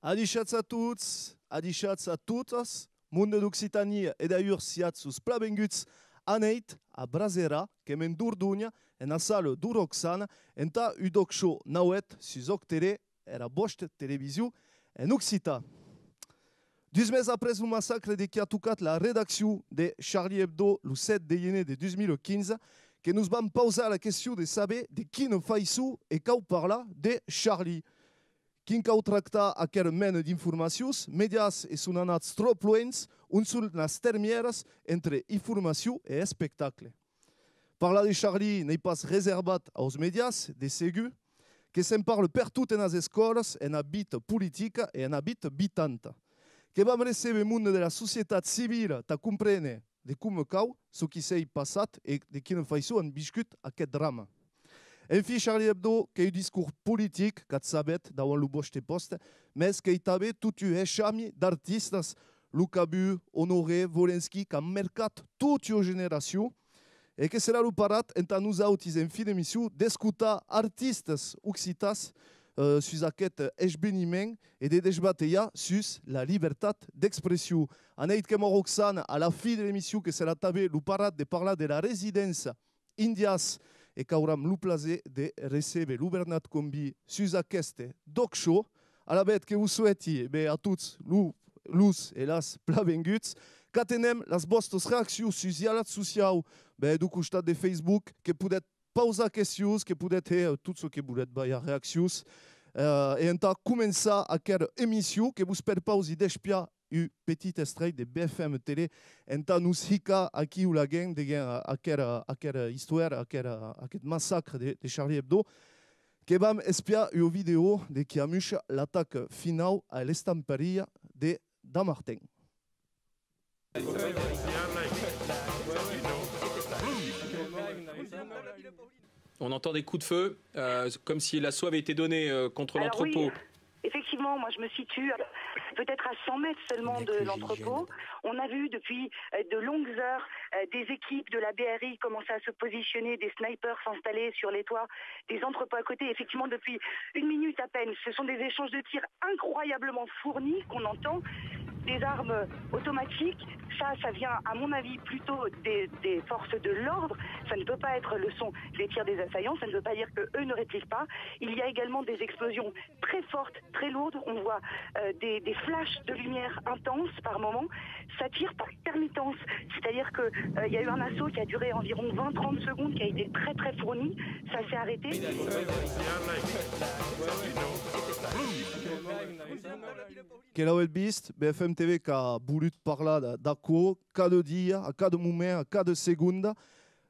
Adichatz a tots, adichatz a totes, Monde d'Occitanie et d'ailleurs siat sus plabenguts aneit a Brasera, kemen d'Urdugna, en a salle d'Uroxan, en ta udoc show nauet sus Octere, era bost televiziu en Occita. 2 mesos après le massacre de qui a toucat la rédaction de Charlie Hebdo le 7 de juillet de 2015, que nous vam pauser la question de saber de qui ne faisou et cau parla de Charlie. Quin cau tracta aquer mena d'informacions, medias e sonanats trop loins, un sul nas termieres entre informació e espectacle. Parlar de Charlie n'est pas reservat aos medias, de segur, que se'n parle per tot en as escoles, en habit politica e en habit bitanta. Que vam receber monde de la societat civil ta comprene de com cau, ce qui s'est passat e de quina façon han viscut aquest drama. En fi, Charlie Hebdo, que un discours politique, qu'at sabet, davant le boste poste, mais que tabe tout u echami d'artistes, Lucabu, Honoré, Volensky, qu'han mercat toute une génération, et que sera le parat en nous autis en fin d'émission d'escutar artistes occitas sus aquest esbeniment et de desbateia sus la liberté d'expression. Aneit que Roxane, à la fin de l'émission, que sera tabe le parat de parler de la résidence indias et qu'auram le plaisir de receber l'Ubernat Combi sus aquest doc show, à la bête que vous souhaitez à tous lus et las plavenguts, qu'atenem las vostres réactions sus yalat social, du costat de Facebook, que podet pausa questions, que podet tout ce que voulez baia réactions, et en ta començar aquella émission que vous per pausi d'espia un petit extrait de BFM Télé, en ta nous hica aquí ou la gang de aquella histoire, aquest massacre de Charlie Hebdo, que vam espiar une vidéo de qui amucha l'attaque finale à l'estamperia de Damartin. On entend des coups de feu, comme si l'assaut avait été donné contre l'entrepôt. Oui, effectivement, moi je me situe peut-être à 100 mètres seulement de l'entrepôt. On a vu depuis de longues heures des équipes de la BRI commencer à se positionner, des snipers s'installer sur les toits des entrepôts à côté. Effectivement, depuis 1 minute à peine, ce sont des échanges de tirs incroyablement fournis qu'on entend. Des armes automatiques, ça vient à mon avis plutôt des forces de l'ordre. Ça ne peut pas être le son des tirs des assaillants, ça ne veut pas dire qu'eux ne répliquent pas. Il y a également des explosions très fortes, très lourdes. On voit des flashs de lumière intenses par moment. Ça tire par intermittence, c'est-à-dire qu'il y a eu un assaut qui a duré environ 20-30 secondes, qui a été très très fourni. Ça s'est arrêté. Que l'auet vist, BFM TV qu'a voulu parler d'aquo, cada dia, a cada moment, a cada segunda.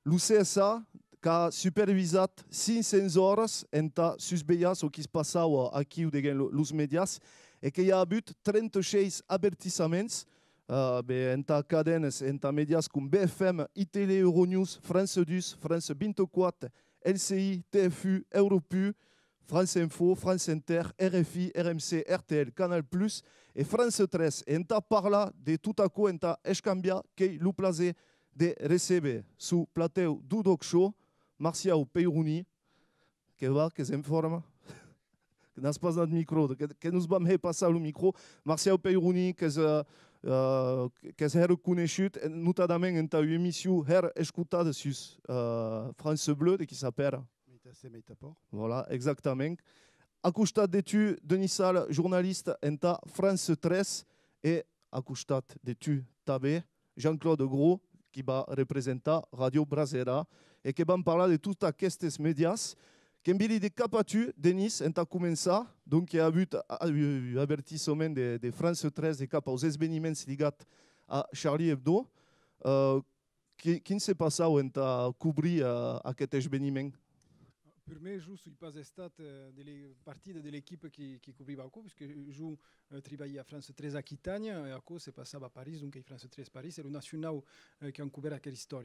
Lo CSA qu'a supervisat 500 hores en ta susveillar ce qui se passava aquí de los medias et que hi ha hagut 36 avertissaments en ta cadenes, en ta medias com BFM, ITL, Euronews, France 2, France 24, LCI, TFU, Europu, France Info, France Inter, RFI, RMC, RTL, Canal+, et France 13. En ta parla de tout à coup, en ta escambia, que le plaisir de receber sous plateau du Doc Show, Marcial Peyrouni, que va, que s'informe, que n'a pas dans le micro, que nous vam repasser le micro, Marcial Peyrouni, que s'est reconnu, notamment en ta émission, escutada sur France Bleu, qui s'appelle Voilà, exactement. À costat de tu, Denis Sal, journaliste en ta France 13, et à costat de tu, Tabé, Jean-Claude Gros, qui va représenter Radio Brasera, et qui va me parler de toutes aquestes médias. Qu'en vili de capatu, Denis, en ta començar, donc il y a eu un avertissement de France 13 de cap aux esbeniments ligats à Charlie Hebdo. Quin s'est passat en ta cobrir aquest esbeniment? Per me je suis pas estat delle partite dell'equipe qui copriva Aco, parce que je travaillais à France 13 à Aquitagne, et Aco se passava a Paris, donc France 13 Paris, c'est le national qui a couvert aquella histoire.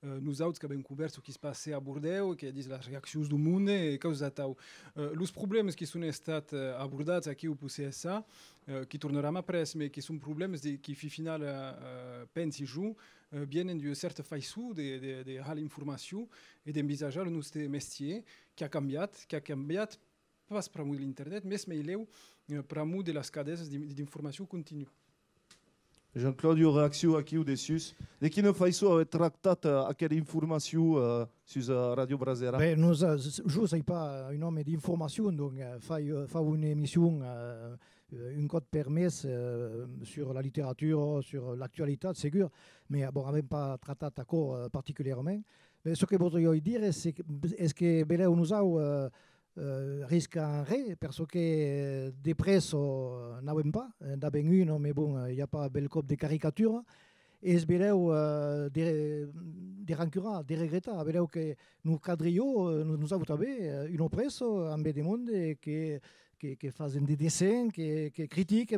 Nous autres qui avons couvert ce qui se passait à Bordeaux, qui disent la réaction du monde, et causa tau. Les problèmes qui sont estat abordats aquí au PSA, qui torneram après, mais qui sont problèmes qui final pensi joue, viennent d'une certaine façon de l'information et d'envisager le nostre métier qui a canviat pas per de l'internet, mais meileu per de les cadenes d'information continue. Jean-Claude, réaction aqui ou dessus. De quina façon avez tractat aquella information sur Radio Brasera? Ben, je ne suis pas un homme d'information, donc faire une émission, une code permise sur la littérature, sur l'actualité, c'est sûr, mais bon, on n'a même pas traité d'accord particulièrement. Mais ce que je voudrais dire, c'est que Beleu nous a risque en ré, parce que des presses n'avons pas, d'avons une, mais bon, il n'y a pas bel cop de caricature. Et je beleu des rancura, des regrets, beleu que nous cadrions, nous avons une presse en B de monde qui font des dessins, qui critiquent,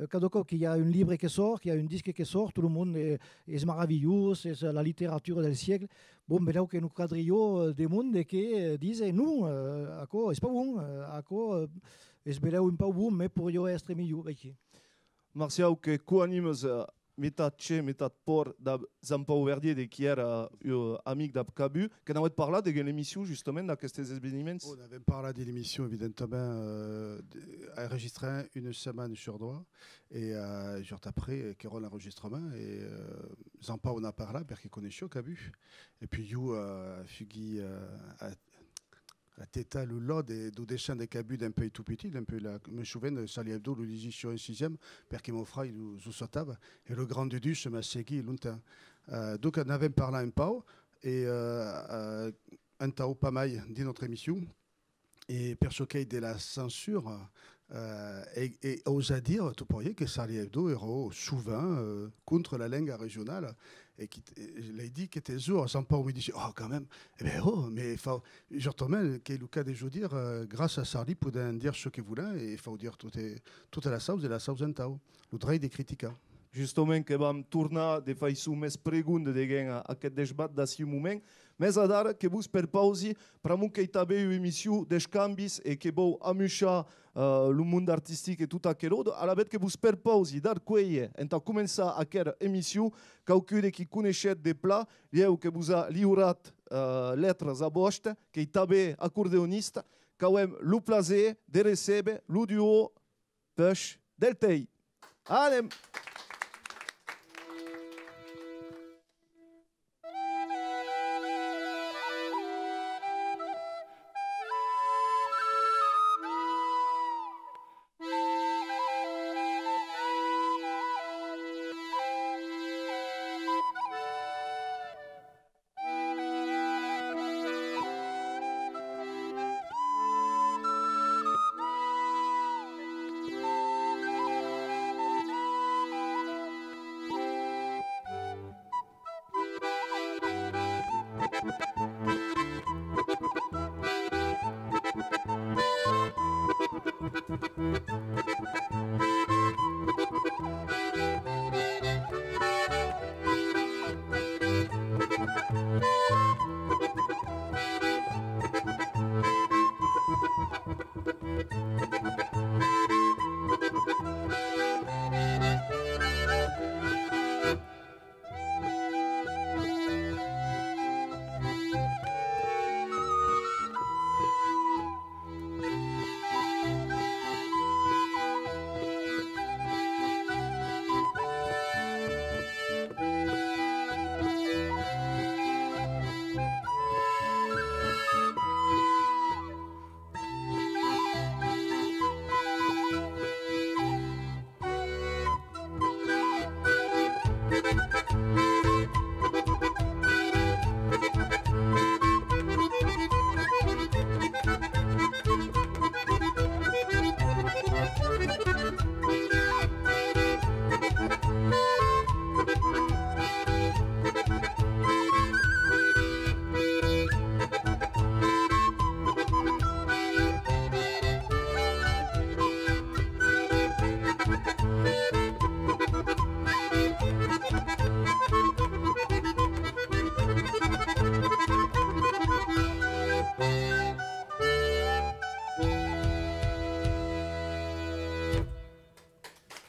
cada cop qu'il y a un livre qui sort, qu'il y a un disque qui sort, tout le monde est merveilleux, c'est la littérature du siècle. Bon, beleu que nous cadrions des mondes qui disent non, à quoi, c'est pas bon, à quoi, c'est beleu un peu bon, mais pour yo être mieux. Marcial, que co-animes metà txe, metà por da Zampau Verdier, de qui era amic d'Abcabu, que n'avait parlé de l'émission justement d'aquests esdeveniments. On avait parlé de l'émission évidemment enregistrée une semaine sur deux et jour après qui rend l'enregistrement et Zampau on a parlé parce qu'il connaissait Cabu et puis you fugui la tête le lot du dessin de Cabu d'un peu tout petit, d'un peu la me souviens de Charlie Hebdo, le l'édition en 6e, parce que mon frère il sautava et le grand Dudu se m'a segui longtemps. Donc on avait parlé un peu et un tao pas mal de notre émission et perso qu'il de la censure et osa dire tout pour que Charlie Hebdo era souvent contre la langue régionale. Et il a dit que était jour, sans pas me dire oh quand même, eh ben oh, mais il faut, justement, qu'il le cas de je dire, grâce à Sarli, pour dire ce qu'il voulait, et il faut dire toute la sauce et la sauce en tao, le droit des critiques. Justement, que vam tornar de façon més pregunta de a aquest debat d'ací moment, més a d'ara que vos per pausi, pramun que hi també una emissió dels canvis e que vau amuixar el món artístic e tot aquello, a la vegada que vos per pausi dar queie, enta començar aquesta emissió, qualcú de qui coneixet de pla, lieu que vos ha lliurat letres a vostra, que hi també acordeonista, que hem el plaer de recebre el duo Peix del Tei. Anem!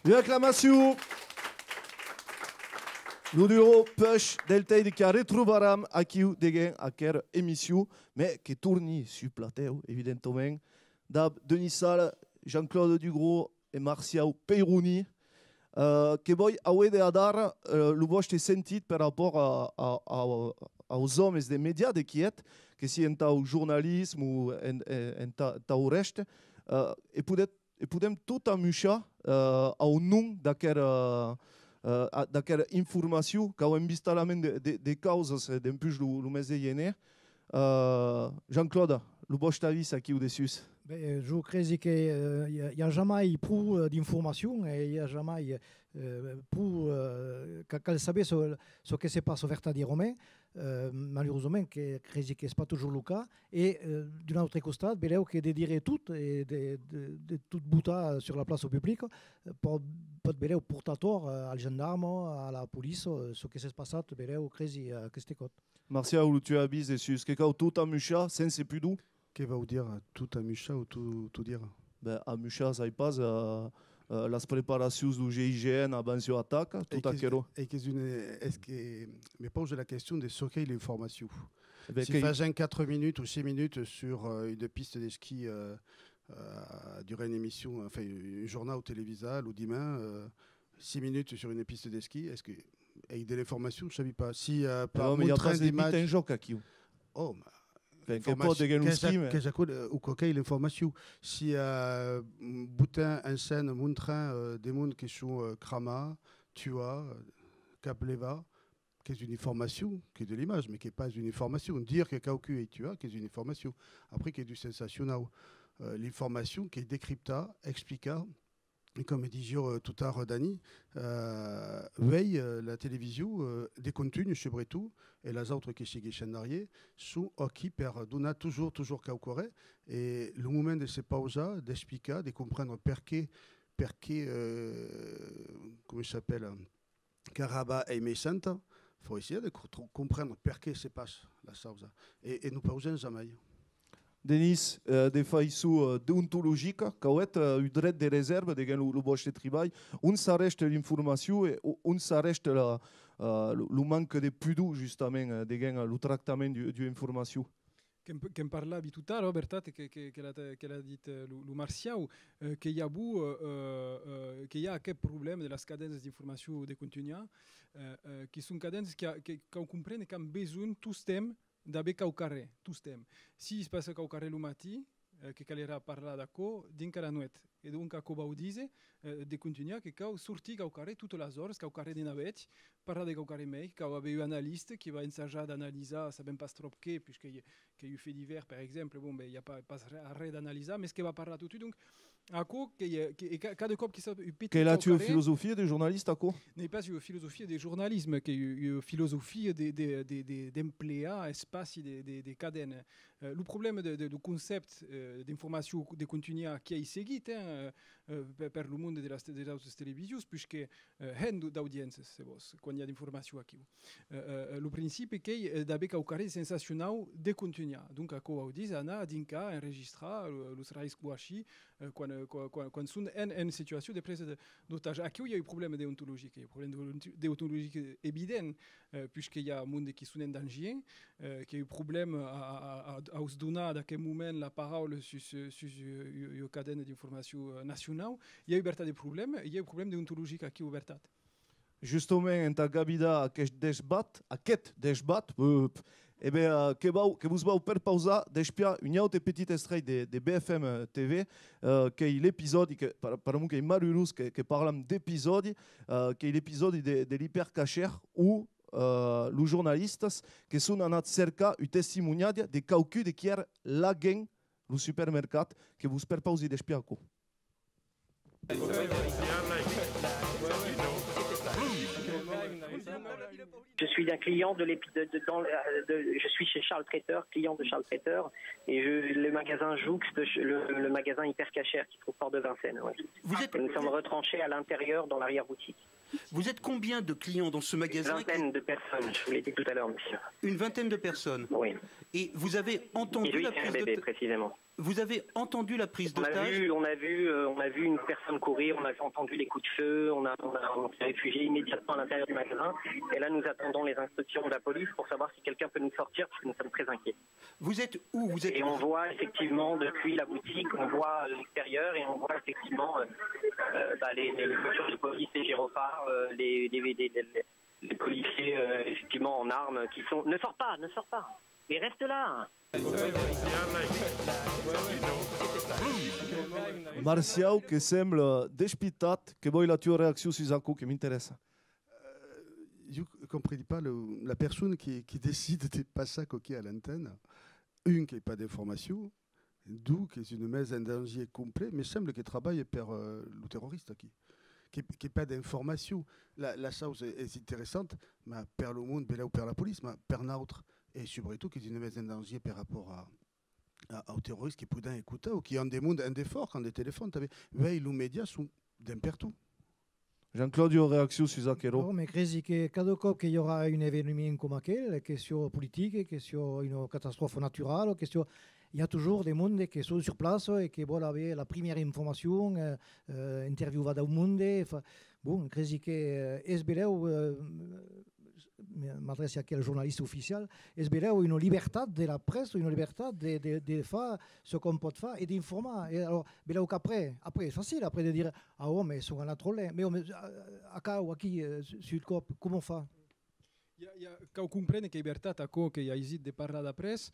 Une acclamation. Nous dirons push del temps que retrouverons aquí degen à quelle émission, mais qui tourne sur plateau, évidemment. D'ab Denis Salle, Jean-Claude Dugros et Martial Peyrouni, que voi avete a dar le vostre sentit par rapport aux hommes des médias de qui est, que si en au journalisme ou en reste, et podem tout amuchar au nom d'aquesta informació que hem vist de causes d'empús el mes de gener. Jean-Claude, le vostre avis aquí au dessus? Je crois qu'il n'y a jamais prou d'informations et il n'y a jamais prou qu'elle savait ce qui se passe veritairement. Malheureusement, je crois que ce n'est pas toujours le cas. Et d'un autre côté, il que de dire tout et de tout bouta sur la place au public peut être portateur à gendarme, à la police, ce qui se passe, je crois que c'est Martial, tu as dit dessus, que quand tout amucha, c'est plus doux. Qu'est-ce que va vous dire tout amucha ou tout dire? Ben, amucha, ça y passe. Les préparations du GIGN avant l'attaque, tout à quero. Est-ce que me pose la question de ce qu'est l'information? Ben, si faisant 4 minutes ou 6 minutes sur une piste de ski durant une émission, enfin un journal télévisé ou demain, 6 minutes sur une piste de ski, est-ce que avec de l'information, je ne sais pas. Si par montrant des images, oh, ou quoi l'information. Si boutin en scène montrant des mondes qui sont crama, tua, capleva, qui est une information, qui est de l'image, mais qui n'est pas une information. Dire que Kauku et tua, qui est une information. Après, qui est du sensationnel. L'information qui est décrypta, explica. Et comme disait tout à l'heure Dani, veille la télévision, des contenus chez Bretou, et les autres qui sont chez sont qui per donner toujours qu'au et le moment de ces pauses, d'expliquer, de comprendre comment il s'appelle, Caraba et Messanta, il faut essayer de comprendre pourquoi se passe la sauce. Et nous pausons jamais. Denis, de façon déontologique, quand est le droit de réserve de le vostre travail, on s'arrête l'information et on s'arrête le manque de pudeur justement de le traitement de l'information. Che parlavi tout à l'heure, Roberta, che l'ha dit le Martial, qu'il y a qu'il y a quel problème de la cadence d'information des contenus, qui sont cadences qu'on comprenne qu'on a besoin tous thèmes d'aber au carrer, tous thèmes. Si se passe au carrer le matin, que calera parlar d'acco, dinca la nuit. Et donc, à quoi vous dites, de continuer que quand sortir au carré toutes les heures, au carré de navette, parler de au carré mec, quand vous avez un analyste qui va essayer d'analyser, ça ne pas trop que, puisqu'il y a eu fait divers, par exemple, bon, il n'y a pas rien d'analyser, mais ce qui va parler tout de suite, donc, à quoi, cada cop qui s'appelle. Quelle est la philosophie des journalistes, à quoi? N'est pas une philosophie des journalisme, qui est une philosophie d'empléa espace des cadennes. Le problème du concept d'information de contenu qui est seguit per le monde de les télévisions, puisque d'audience, quand il y a d'informations qui. Le principe est qu'il d'abord au carré sensationnel de contenu. Donc, à quoi on dit, Anna, Dinka, enregistra, le sera squashi, quand sont en situation de prise d'otage. Aquí il y a un problème déontologique, il y a un problème déontologique évident, puisqu'il y a un monde qui sont en danger, qui a un problème à se donner à quel moment la parole sur une cadenne d'information nationale. Il y a un problème, il y a un problème déontologique aquí ouvert. Justement, en ta gabida aquest débat, eh bien, que vous va faire pauser d'espiar une autre petite extrait de BFM TV, qui est l'épisode, par moi, qui est malheureux, que parle d'épisode, qui est l'épisode de l'hypercacher où les journalistes qui sont en cerca un testimonial de quelqu'un de qui est la gang, le supermercat, que vous faire pauser d'espiar. Je suis un client je suis chez Charles Traiteur, client de Charles Traiteur, et le magasin Joux, le magasin hyper cachère qui se trouve Port de Vincennes. Ouais. Nous sommes retranchés à l'intérieur dans l'arrière-boutique. Vous êtes combien de clients dans ce Une magasin? vingtaine de personnes, je vous l'ai dit tout à l'heure, monsieur. Une vingtaine de personnes. Oui. Et vous avez Et entendu lui, la c'est un prise bébé, de précisément. vous avez entendu la prise On a d'otage? vu une personne courir, on a entendu les coups de feu, on s'est réfugié immédiatement à l'intérieur du magasin. Et là, nous attendons les instructions de la police pour savoir si quelqu'un peut nous sortir, parce que nous sommes très inquiets. Vous êtes où? Vous êtes Et on voit effectivement depuis la boutique, on voit l'extérieur et on voit effectivement les voitures de police, les gyrophares, les policiers effectivement en armes qui sont. Ne sors pas, mais reste là. Marcial, che sembla despitat, che vuoi la tua reazione su Zaku, che mi interessa. Je ne comprenais pas la personne qui décide de passer à coquille à l'antenne. Une qui n'a pas d'information, deux qui est une mise en danger complet, mais semble qu'elle travaille pour le terroriste qui n'a pas d'information. La chose est intéressante, mais pour le monde, ou pour la police, mais pour notre, et surtout qui est une mise en danger par rapport aux terroristes qui peuvent écouter ou qui ont des mondes indéforts quand des téléphones. Les médias sont d'un partout. Jean-Claudio, réaction sur Zakero. No, mais credi che cada cop che hi haurà un événement comme aquel, question politique, question une catastrophe naturelle, question, il y a toujours des mondes qui sont sur place et qui veulent avoir la première information, interviewer tout le monde. Bon, credi que és bereu, m'adresse à quel journaliste officiel, és bereu une liberté de la presse, une liberté de faire ce qu'on peut faire et d'informer. Et alors, bereu qu'après, c'est facile après de dire ah ouais, mais ils sont à trop loin. Mais aquí, sur le cop, comment on fait? Quand comprene que libertat ako que ya hésite de parler de presse,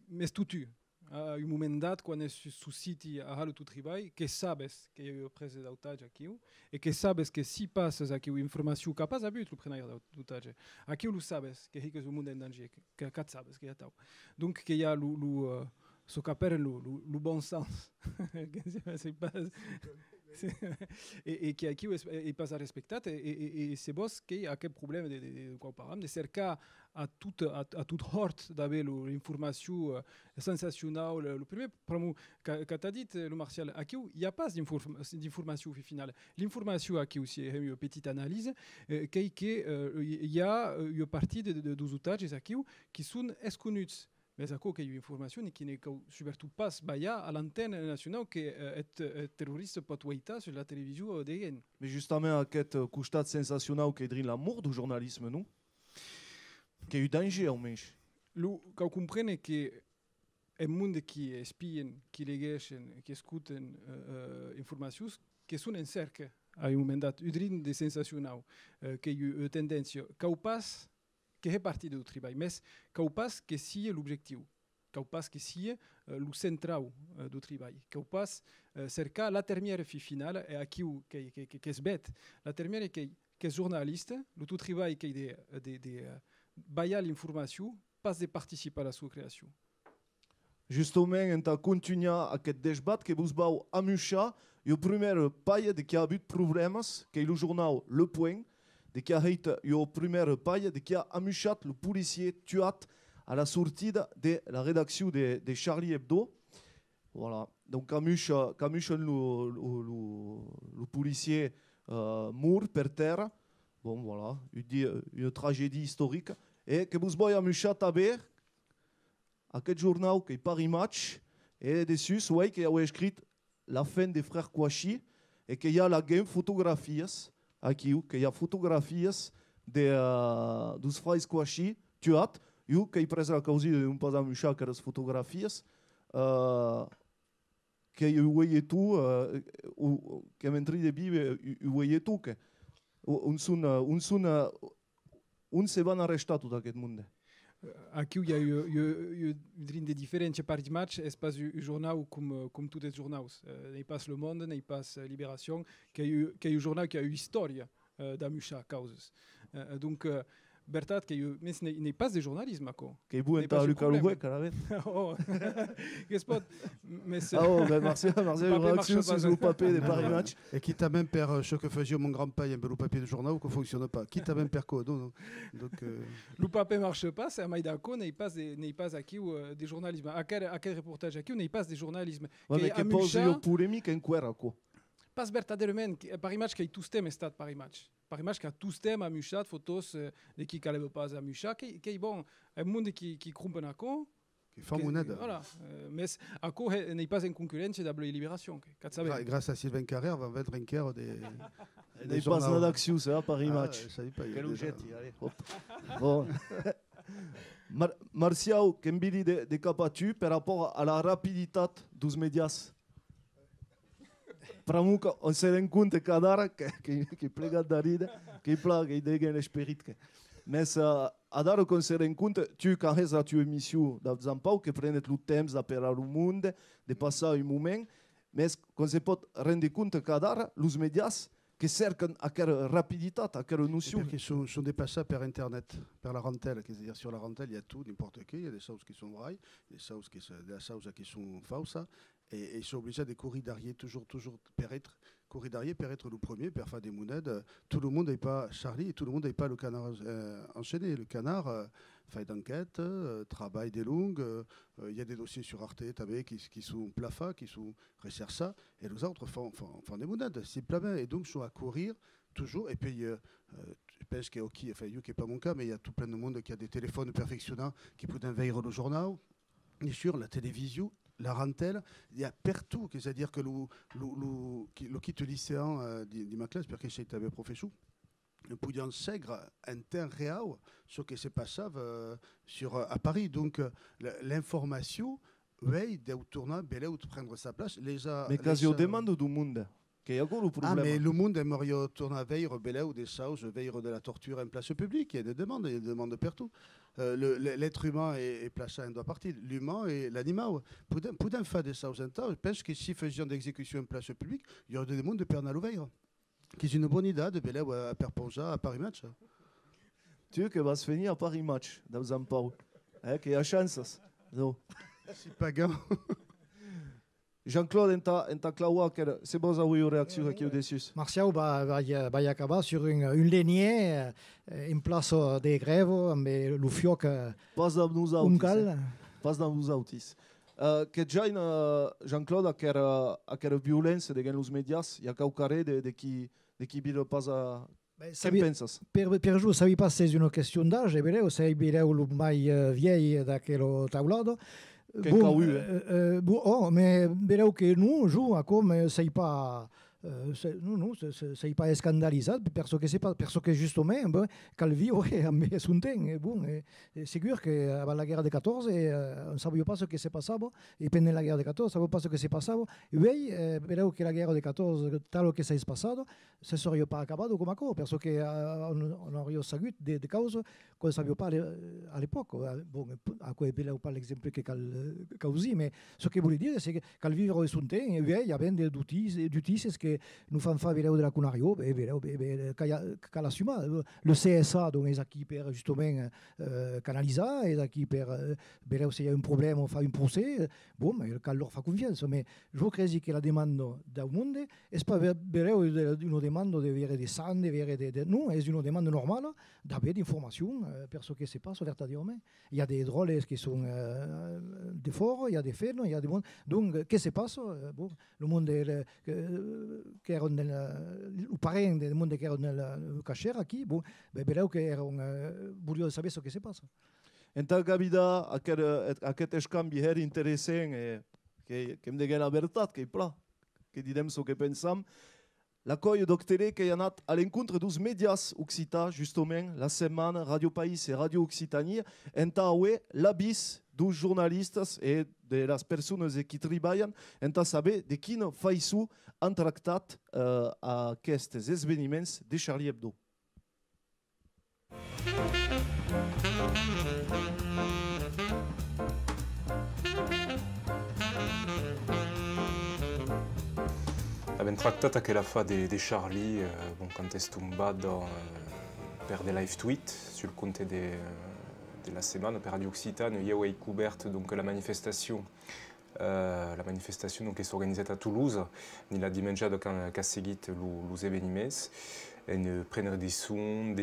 mais tout tu. À un moment dat, quan es susciti a halo tu treball, que sabes que hi ha presa d'autatge aquí, e que sabes que si passes aquí informació capaz a but, lo prenai d'autatge. Aquí lo sabes, que hi que és un munt en danger, que cat sabes, que hi ha tau. Donc, que hi ha so caperen lo bon sens. C'est pas... et qui aquí est pas respectat et c'est boss qui a quel problème de quoi parlam de cercar à toute hort d'avoir l'information sensationnelle le premier promo que t'as dit le Martial aquí il y a pas d'information finale l'information aquí aussi est une petite analyse qu'il y a une partie des otages aquí qui sont esconuts. Mais à quoi qu'il y a une information qui n'est surtout pas à l'antenne nationale qui est terroriste patouaïta sur la télévision d'Egen. Mais justement, à cette costat sensationnel qui est l'amour du journalisme, non? Qui a eu danger au moins. Quand on comprend que le monde qui espie, qui légèche, qui écoute informations, qui sont en cercle à un moment donné, une de sensationnel, qui a eu tendance, quand passe que est partie du travail, mais qu'au passe que si l'objectif, qu'au passe que si le central du travail, qu'au passe cerca la dernière finale et à qui est bête, la dernière est que journaliste, le tout travail qui est de bailler l'information, passe de participer à la sua création. Justement, on a continué à aquest débat que vous avez amusé, le premier paille de qui a eu des problèmes, qui est le journal Le Point, de qui a eu le premier paille de qui a amusé le policier tué à la sortie de la rédaction de Charlie Hebdo. Voilà. Donc, amusé le policier mort per terre. Bon, voilà. Une tragédie historique. Et que vous avez amusé à ver à quel journal qui est Paris Match. Et dessus, ouais, qui a écrit la fin des frères Kouachi. Et qu'il y a la game photographies. Aqui, que há fotografias dos frères Kouachi tuat, e que aí presa a causa de pas amuchar aquelas fotografias, que eu veia tu, que mentri de bibe, eu veia tu que se van arrestar tot aquest mundo. Aqui il y a eu des différences par match, espace du journal comme tous les journaux. Il passe Le Monde, il passe Libération, qui a eu un journal qui a eu histoire d'amucha causes. Donc Bertat, il n'est pas de journalisme, quoi. Qui est bon, t'as Lucas Louvet, carrément. Oh, qu'est-ce que mais c'est. Ah, ben Marcel, une réaction sur le papier des Paris Match. Et quitte à même faire ce que faisait mon grand-père, un peu le papier de journal ou qu'on ne fonctionne pas. Quitte à même faire quoi. Donc, le papier ne marche pas, c'est à Maïdako, n'est pas acquis des journalismes. À quel reportage acquis, n'est pas des journalismes. Ouais, mais qui pose une polémique en quoi, quoi. pas verdadeirament, Paris Match qui a tous thèmes estat Paris Match. Paris Match qui a tous thèmes à Muchat, photos de qui calève pas à Muchat, qui est bon, un monde qui crumpe un co. Qui fait monnaie. Voilà, mais à co n'est pas en concurrence de la Libération. Grâce à Sylvain Carrère, va être un quart des. N'est pas un d'action, c'est Paris Match. Ça y est pas. Quel objet, allez. Bon. Martial, Kembili de Capatu par rapport à la rapidité dos médias. Pramuca, on se rend compte que plega d'aride, que plaga et dégaine l'esprit. Mais à dar qu'on se rend compte, tu quand es à tu émission d'Avzampau que prenait le temps d'appeler le monde, de passer un moment, mais qu'on se peut rendre compte qu'à dar, les médias qui cercano a quelle rapidité, à quelle notion. Qui sont dépassés par Internet, par la rentelle. C'est-à-dire sur la rentelle, il y a tout, n'importe qui. Il y a des choses qui sont vraies, des choses qui sont fausses. Et ils sont obligés de courir derrière, toujours courir derrière, pour être le premier, pour faire des monnaies. Tout le monde n'est pas Charlie, et tout le monde n'est pas le canard enchaîné. Le canard fait d'enquête, travaille des longues. Il y a des dossiers sur Arte qui sont plafas, qui sont recherchés, et les autres font des monnaies, simplement. Et donc, ils sont à courir toujours. Et puis, je pense que qui n'est pas mon cas, mais il y a tout plein de monde qui a des téléphones perfectionnants qui peuvent veiller le journal, et sur la télévision. La rentelle, il y a partout, c'est-à-dire que le kit lycéen de ma classe, parce que j'étais professeur, nous pouvions segre un temps réel ce qui se passait à Paris. Donc l'information, oui, de tourner, de prendre sa place. Mais quasi au demande du monde. Mais le monde aimerait tourner veille, ou des choses, veille de la torture en place publique. Il y a des demandes partout. L'être humain est placé en deux parties, l'humain et l'animal. Pour faire des choses en temps, je pense que si faisions d'exécution en place publique, il y aurait des demandes de perdre la veille. C'est une bonne idée de Belé à Perponja, à Paris Match. Tu veux que va se finir à Paris Match, dans Zampau. Qu'il y a chance. C'est pas grave. Jean-Claude, en ta clawa, c'est bon d'avoir une réaction aquí au-dessus. Martial va y acabar sur une lignée en place des grèves, mais le fioc pas dans nous autis. Pas dans nous autis. Que Jean-Claude a quelle violence de les médias, il y a caucaré de qui vire pas à. Que pensas? Per giù, savi pas se è una questione d'âge, però sei bireu mai vieil da quello taulado. Mais bereu que nous, joue comme c'est pas. Non, c'est pas scandalisé parce que justement, Calvi aurait amené son temps. Bon, c'est sûr qu'avant la guerre de 14, on ne savait pas ce qui s'est passé. Et pendant la guerre de 14, on ne savait pas ce qui s'est passé. Et oui, que la guerre de 14, tel que ça s'est passé, ça ne serait pas acabé comme ça, parce qu'on aurait salué des causes qu'on ne savait pas à l'époque. Bon, à quoi il pas l'exemple que Causi, mais ce que je voulais dire, c'est que Calvi aurait son temps, et oui, il y avait des outils que nous faisons faire de la Cunario, qu'à la suma, le CSA, donc les équipes justement canalisées, les équipes, s'il y a un problème, on fait un procès, bon, mais le cas leur fait confiance. Mais je crois que la demande du monde, n'est pas une demande de vérifier des sangs, non, c'est une demande normale d'avoir des informations, pour ce qui se passe véritablement. Il y a des drôles qui sont des forts, il y a des faits, il y a des mondes. Donc, qu'est-ce qui se passe? Bon, le monde che erano il parente del mondo che erano nel cacciere qui, bon, però che erano curiosi di sapere ce che si passa. En tal gabida, aquest scambi her interessant, que hem de gagner la veritat, que pla, que direm ce que pensam. L'accueil doctoré qui a anat à l'encontre dos médias occitans, justement, la semaine, Radio País et Radio Occitanie, en taoué l'abis dos journalistes et de las persones qui travaillent, en saber de quina façon han tractat aquests esdeveniments de Charlie Hebdo. Abbiamo trattato anche la fa di Charlie quand è tombato per des live tweet sul conto della settimana per Radio Occitane. Io ho coperto donc la manifestation donc, che si è organizzata a Toulouse nella dimensione che ha seguito gli avvenimenti e prendere dei suoni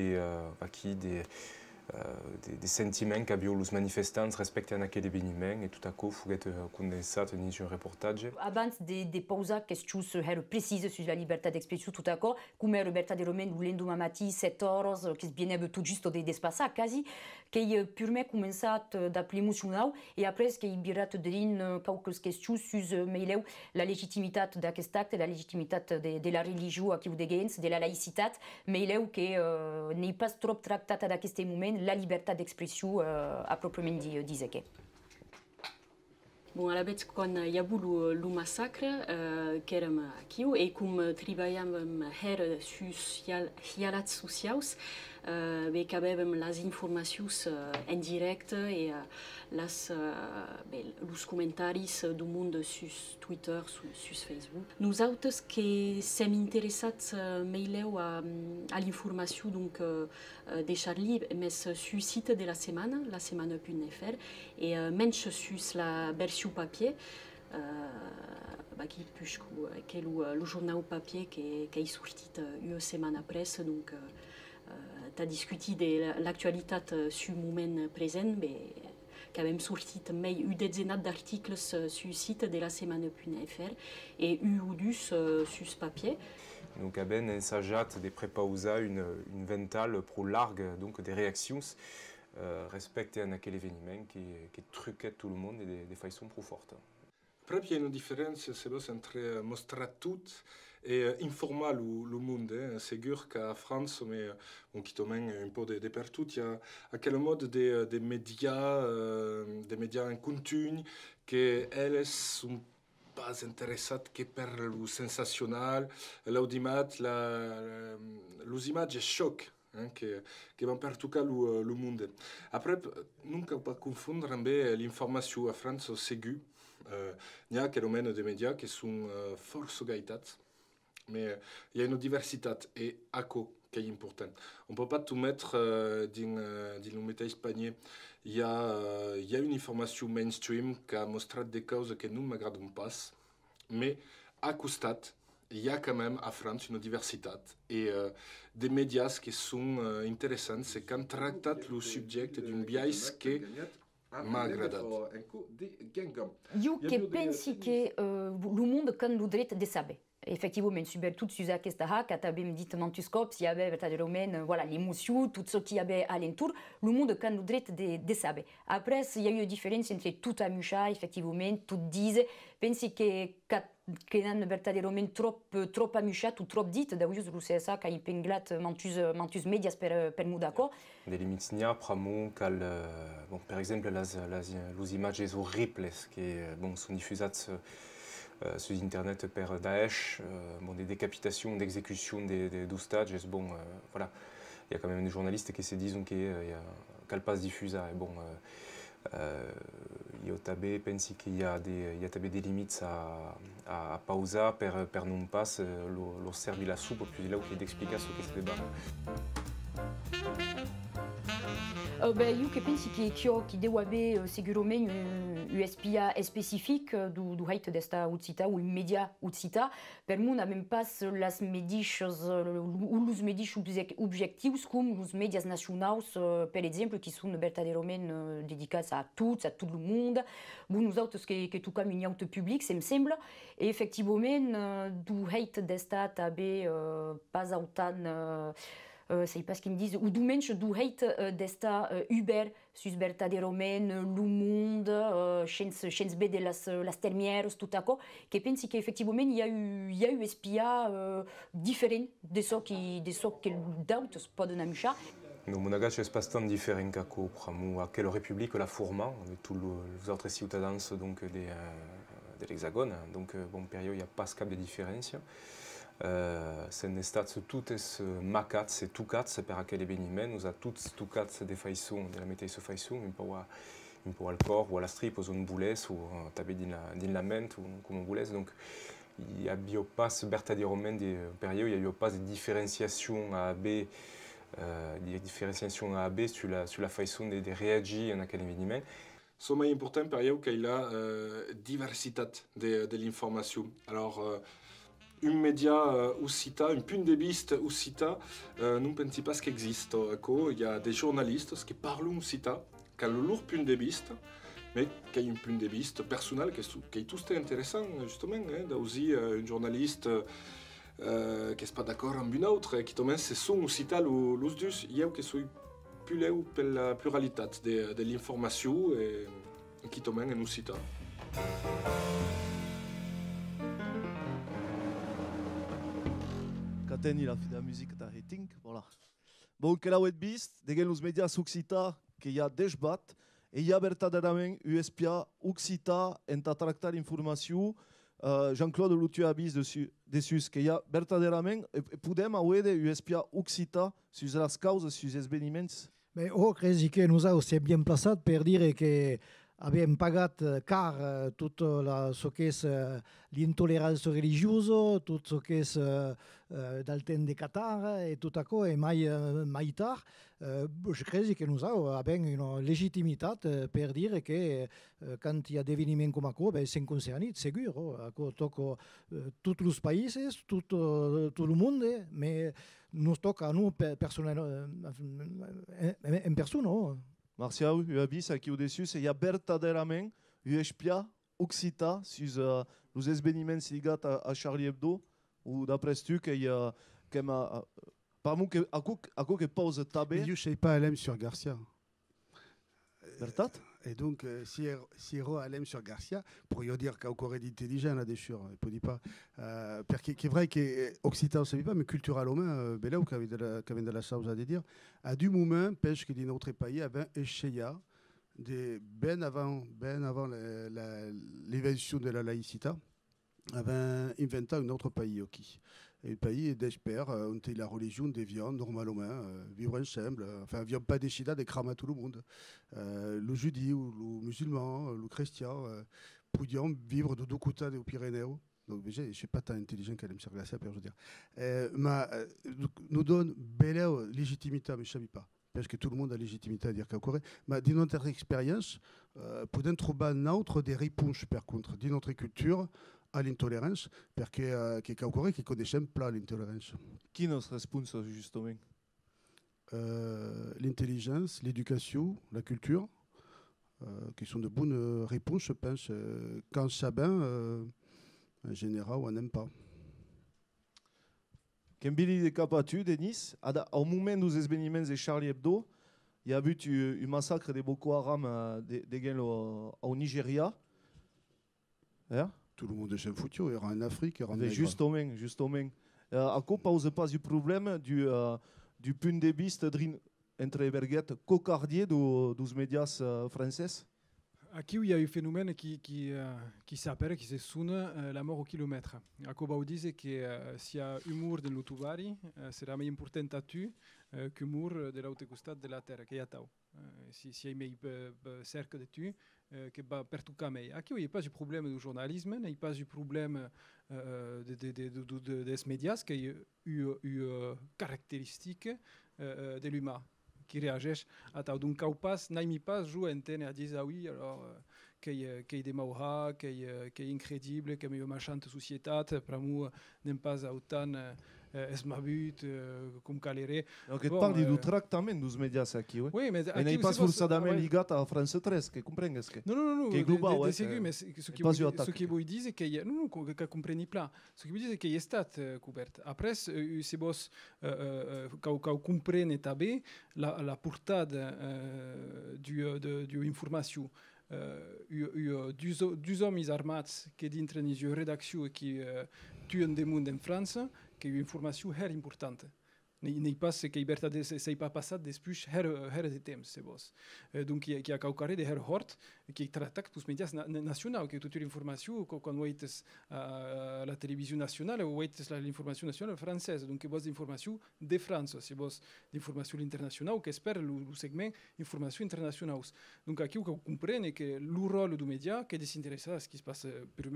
des sentiments qu'abbiano les manifestants respecto a quel événement et tout à coup faut être condensat dans un reportage. Avant de pausa questions précises sur la liberté d'expression tout à coup, comme Roberta de Romain volendo ma mattina 7 horas che viene tutto giusto de spassa quasi che purement commençat d'appeler emotional et après che birat drin quelques questions sur meileu la legitimitat d'aquest acte, la legitimitat de la religion a qui vous dégains, de la laïcitat, meileu que n'est pas trop tractat à aquest moment la liberté d'expression à proprement disait que. Bon, à la bête, quand il y a eu le massacre, qui est aquí, et comme travaillons sur les réseaux sociaux, nous avons les informations en direct et les commentaires du monde sur Twitter, sur Facebook. Nous autres qui sommes intéressés à l'information de Charlie, mais sur le site de la semaine.fr, et même sur la version papier, qui est le journal papier qui est sorti une semaine après. Donc, tu as discuté de l'actualité sur le moment présent, mais qui a même sorti une dizaine d'articles sur le site de la semaine.fr et une ou deux sur ce papier. Donc, abbiamo ensaggiato di prepausare une ventale pro largue donc des réactions respecte à quel événement qui truquait tout le monde et des façons plus fortes. Après, il y a une différence entre montrer tout et informer le monde. C'est sûr qu'à France, mais qui tombe un peu de partout, il y a à quel mode des médias en contenu qui elles sont pas intéressante que per le sensationnel, l'audimat, les images choc qui vont partout le monde. Après, nunca pas confondre avec l'information à France ségur. Il y a quelques domaines de médias qui sont fort gaitats, mais il y a une diversité et ACO qui est important. On ne peut pas tout mettre dans le métier panier. Il y a une information mainstream qui a montré des causes qui ne m'agradent pas, mais à Costat, il y a quand même à France une diversité et des médias qui sont intéressants. C'est quand traitent le sujet d'une biais qui m'agrada. Io che pensi che le monde kan lo dret de saber. Effectivement, surtout sur cette hack, tu avais dit mantuscope, il y avait des romaines, voilà, l'émotion, tout ce qu'il y avait alentour, le monde quand nous de saber. Après, il y a eu une différence entre tout à mucha, effectivement, tout disent, pensi que nan vertade romaine trop amucha, tout trop dit, d'ailleurs, le CSA qui a impenglat mantus médias per nous d'accord. Des limites nia pramo cal bon par exemple les images horribles qui sont diffusées sur internet par Daesh, des décapitations, d'exécutions d'ostages, voilà, il y a quand même des journalistes qui se disent qu'elle passe diffusée. Bon, il y a des limites à pausa per non pas lo servi la soupe puis là où il explique ce qui se débat. Io che pensi che devo avere sicuramente un spia specific du hate desta ucita ou media ucita per moi n'a même pas las mediches ou los mediches objectifs comme los medias nacionals per exemple qui sont verdaderament dedicats à tout le monde. Bon, nous autres que tout comme une autre public, ça me semble. Et effectivement, du hate desta tabe pas autant c'est pas ce qu'ils me disent, ou du mensch du hate d'esta Uber, sus verdaderament, le monde, chens be de las termières, tout à coup, que pensi qu'effectivement il y a eu espia différent de ce que d'autres peuvent amucher. No Monagas est pas tant différent qu'aco pramo à quelle république la forma, avec tous les autres cittadins donc de l'Hexagone, donc bon période il y a pas cap de différence. C'est une stats toutes macats et tout cats per quel événement nous a toutes tout cats des façons de la météo façon un peu al corps ou à la strip aux zones boules ou taper din la mente ou comme boules donc il y a bio pas verdaderament des périodes il y a eu pas de différenciation à B sur la façon de réagir à quel événement. C'est important période qu'il y a diversité de l'information. Alors un média occità, un punt de vista occità, non pensi pas che esista. Ecco, il y a des journalistes qui parlent occità, qui ont leur punt de vista, mais qui ont un punt de vista personnel qui est tout intéressant, justement, d'aussi un journaliste qui n'est pas d'accord amb un autre, qui tombe se son occità los dus, io che soy più leu per la pluralità de l'informació e qui tombe en occità. Cateni la fi da musique da Hitting, voilà. Bon, que la web bist, degen los medias occità que hi ha desbat, e hi ha verdaderament USPA occità en ta tractar informació. Jean-Claude Loutu a vist dessus que hi ha verdaderament, podem auer de USPA occità sus les causes, sus els esveniments. Mais crezi que nosaltres estem bien plaçats per dir que abbiamo pagat car tutto ce che è l'intolleranza religiosa, tutto ciò che è dal tempo di Qatar e tutto ciò è mai tard. Je credo che noi abbiamo una legittimità per dire che quando il y a des événements comme ça, siamo concernati, sicuro. Tocca tutti i paesi, tutto il mondo, ma non tocca a noi in persona. Marcial, tu as vist aqui au-dessus, il y a verdaderament USPA occità sus los esveniments ligats a Charlie Hebdo, ou d'après tu qu'il y a par exemple à quoi que pose tabé. Je ne sais pas Alem sur Garcia. Vertat? Et donc, si Hero Alem sur Garcia, pour y dire qu'il y a encore d'intelligent là-dessus, il ne peut dire pas. Parce que c'est vrai qu'Occitan, on ne sait pas, mais culturellement, là où il y avait de la chose à dire, à du moment, parce que dans notre pays, avait échoué bien avant l'évolution de la laïcité, avait inventé un autre pays, ok. Et le pays d'experts, où la religion devient normalement vivre ensemble. Enfin, il n'y a pas décidé de cramer tout le monde. Le juif, le musulman, le chrétien, pouvions vivre de deux côtés des Pyrénées. Donc, je ne suis pas tant intelligent qu'elle me sur la je veux dire. Mais nous donne belle légitimité, mais je ne sais pas. Parce que tout le monde a légitimité à dire qu'à Corée. Mais dans notre expérience, pour trouver un autre des réponses, par contre, dans notre culture, à l'intolérance, parce qu'en Corée, qui connaissent pas l'intolérance. Qui nous répond justement? L'intelligence, l'éducation, la culture, qui sont de bonnes réponses, je pense. Quand ça bien, en général, on n'aime pas. Quand Billy est capable, Denis, au moment des événements de Charlie Hebdo, il y a eu un massacre de Boko Haram au Nigeria. Tout le monde est foutu, il y aura en Afrique, il y aura en Afrique. Justement. À quoi pose pas du problème du point de vue entre Berguette cocardier des médias français? Aquí il y a un phénomène qui s'appelle, qui se sonne la mort au kilomètre. Akoba dit que s'il y a humour de l'Utuvari, sera plus important à tu que l'humour de l'autre côté de la terre, qui est tao. Si il y a cercle de tu, que per tout cas mais aquí il n'y a pas de problème du journalisme, il n'y a pas de problème des médias qui ont eu caractéristiques de l'humain qui réagissent à ça. Donc quand on passe, n'aime pas jouer à antenne à dire ah oui alors qu'il est des mauha, qu'il est incrédible, qu'il y a une marchande société, pour moi n'aime pas autant esmabut comme caléré. Donc tu parles du tractament dos médias aqui, oui. Oui, mais et n'est pas forcément ligat à France 13, que comprends ce que? Non, que global, ouais. C'est mais ce qui vous dit c'est qu'il y a non que compreni pas. Ce qui vous dit c'est qu'il y a stat couvert. Après c'est boss quand comprenne tabé la portade du information. Deux hommes armés qui dintre une rédaction qui tuent des mondes en France, qui ont une information très importante. N'est pas ce que liberté c'est pas passé depuis de temps c'est boss. Donc qui a caucaré des hort qui traite tous les médias nationaux qui toute l'information quand on voit la télévision nationale ou voit l'information nationale française donc boss d'information de France c'est boss d'information internationale qui espère le segment information internationale. Donc aquí on comprend que le rôle du média qui est désintéressé à ce qui se passe pour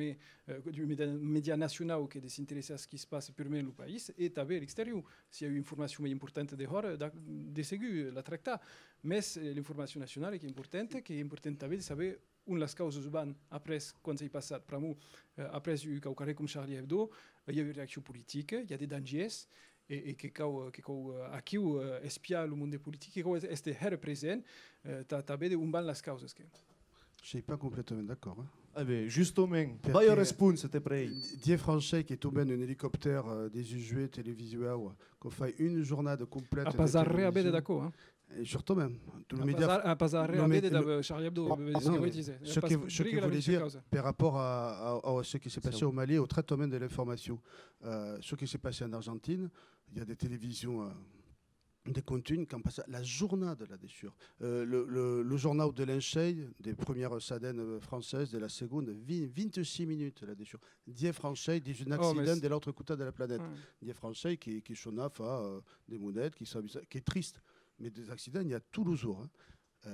du média national qui est désintéressé à ce qui se passe pour le pays et à l'extérieur. S'il y a une information mais importante de ségur la tracta mais l'information nationale qui est importante de savoir un les causes van après quan s'hi passat pramu après cau carrer com Charlie Hebdo hi ha eu reacció política, hi ha des dangers et que cau aquí espiar le monde politique que cau este represent també un van les causes que je ne suis pas complètement d'accord. Hein. Eh bien, justement, pas de réponse, c'était prêt. Die Francais qui est tombé en hélicoptère des UJU télévisuels, qu'on fait une journée complète. A pasar re a bede d'accord. Hein. Et surtout même, tout le média. A pasar re a bede de Charlie Hebdo. Ce que voulait dire par rapport à ce qui s'est passé au Mali, au traitement de l'information, ce qui s'est passé en Argentine, il y a des télévisions. Des contenus qui ont passé la journée de la déchire. Le journal de l'Encheil, des premières SADEN françaises, de la seconde, 26 minutes la déchire. 10 Français, 18 accidents de l'autre côté de la planète. 10 Français qui sont des mounettes, qui est triste. Mais des accidents, il y a tous les jours. Hein.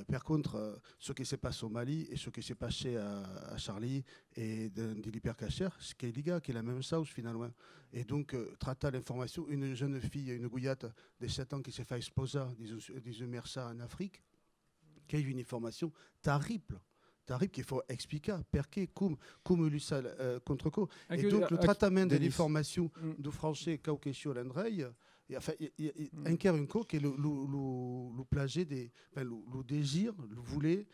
Par contre, ce qui s'est passé au Mali et ce qui s'est passé à Charlie et dans l'hypercacher, c'est qu'il y a la même chose finalement. Et donc, traiter l'information, une jeune fille, une gouillette de 7 ans qui s'est fait exposer des MRSA en Afrique, qui a eu une information terrible qu'il faut expliquer, pourquoi, comme lui ça contre quoi. Et donc, le traitement de l'information du français, question l'Andrei, enfin, il y a encore une chose qui est le plagier, le désir, le voulait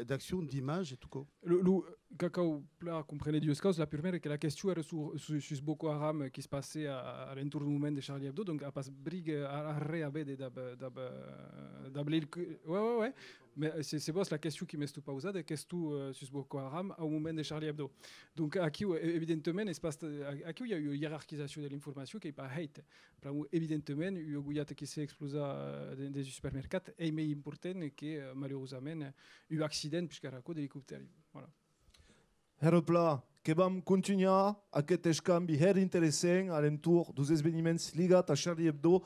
d'action, d'image et tout quoi. Cacao plat comprenait deux causes. La première est que la question era sur Boko Haram qui se passait à l'entour du moment de Charlie Hebdo, donc à pas brigue à réaber d'ablir. Ouais. Mais c'est la question qui m'est pausée, de question sur Boko Haram au moment de Charlie Hebdo. Donc aquí évidemment aquí il y a eu hiérarchisation de l'information qui est pas hate. Évidemment il y a eu gouillate qui s'est explosé dans des supermercats et mais important que malheureusement il y a eu accident puisqu'il y a un hélicoptère. Voilà. Herpla, que vam continuar aquest escanvi interessant a l'entour dels esdeveniments lligats a Charlie Hebdo,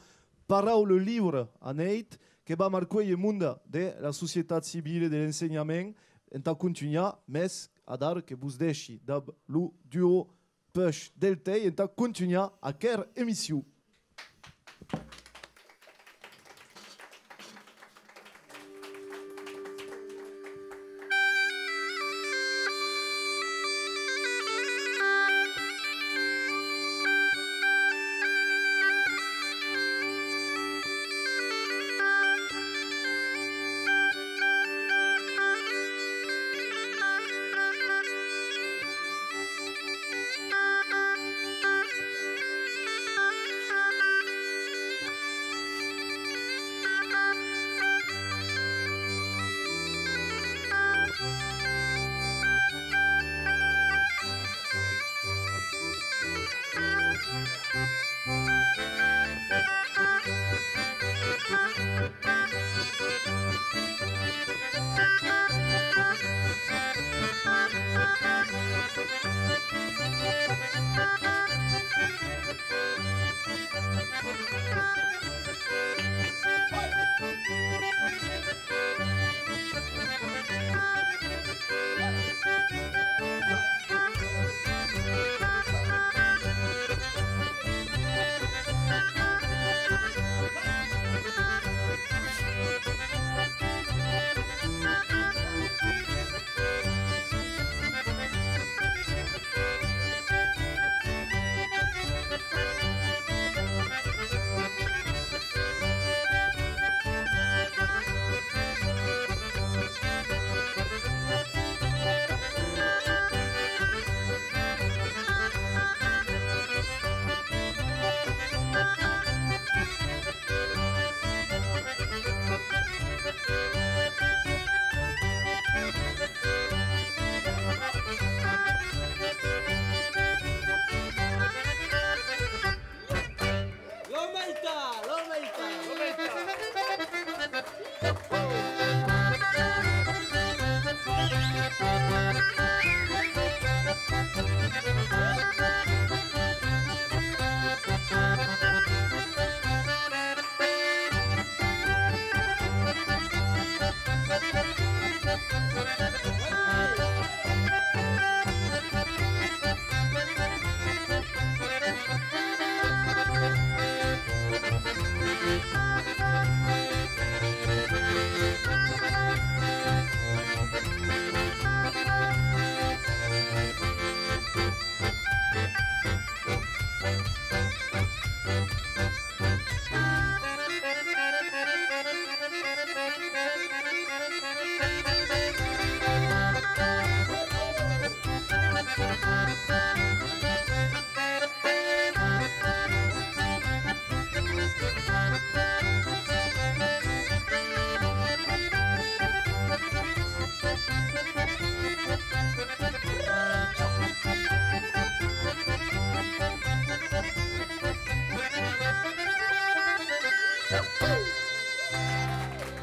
parau le livre aneit que va marcar el món de la societat civil i de l'ensenyament, en ta continuar més a dar que vos deixi dab lo duo peix del tei, en ta continuar aquesta emissió.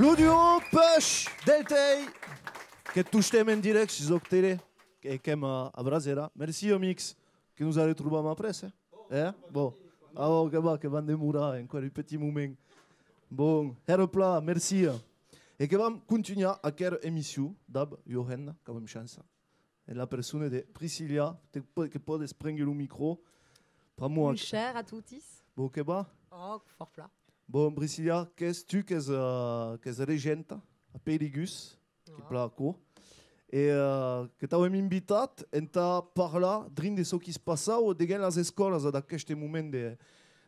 L'audio Push Deltei que touche en direct sur Octele et comme à Brasera. Merci au mix que nous allons trouver après. Bon, ah que van de Moura encore un petit moment. Bon, Herpla, merci. Et que vamos continuer à quelle émission d'ab Johanna comme chance. Et la personne de Priscilla que peut sprendre le micro. Bonjour à tous. Bon, que va? Oh, fort plat. Bon, Priscilla, qu'est-ce que tu es régente à Périgus, qui placo, et que tu as invité à parler de ce qui se passe dans les écoles dans ce moment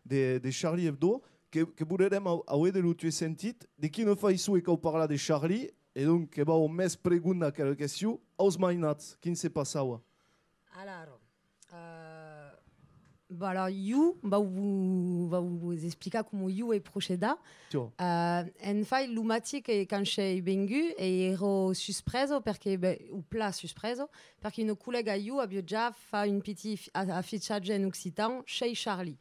de Charlie Hebdo, que voudrem avoir de l'autre senti, de qui ne fait isso et qu'on parle de Charlie, et donc que va au mes pregunta quelle question, aus mainats, qui ne se passe là. Alors, bon, alors, You va vous expliquer comment You est procéda. En fait, l'umati che quand j'ai vengu ero suspreso perché ou plat suspreso perché une collègue à You a déjà fait une petite affichage en occitan chez Charlie.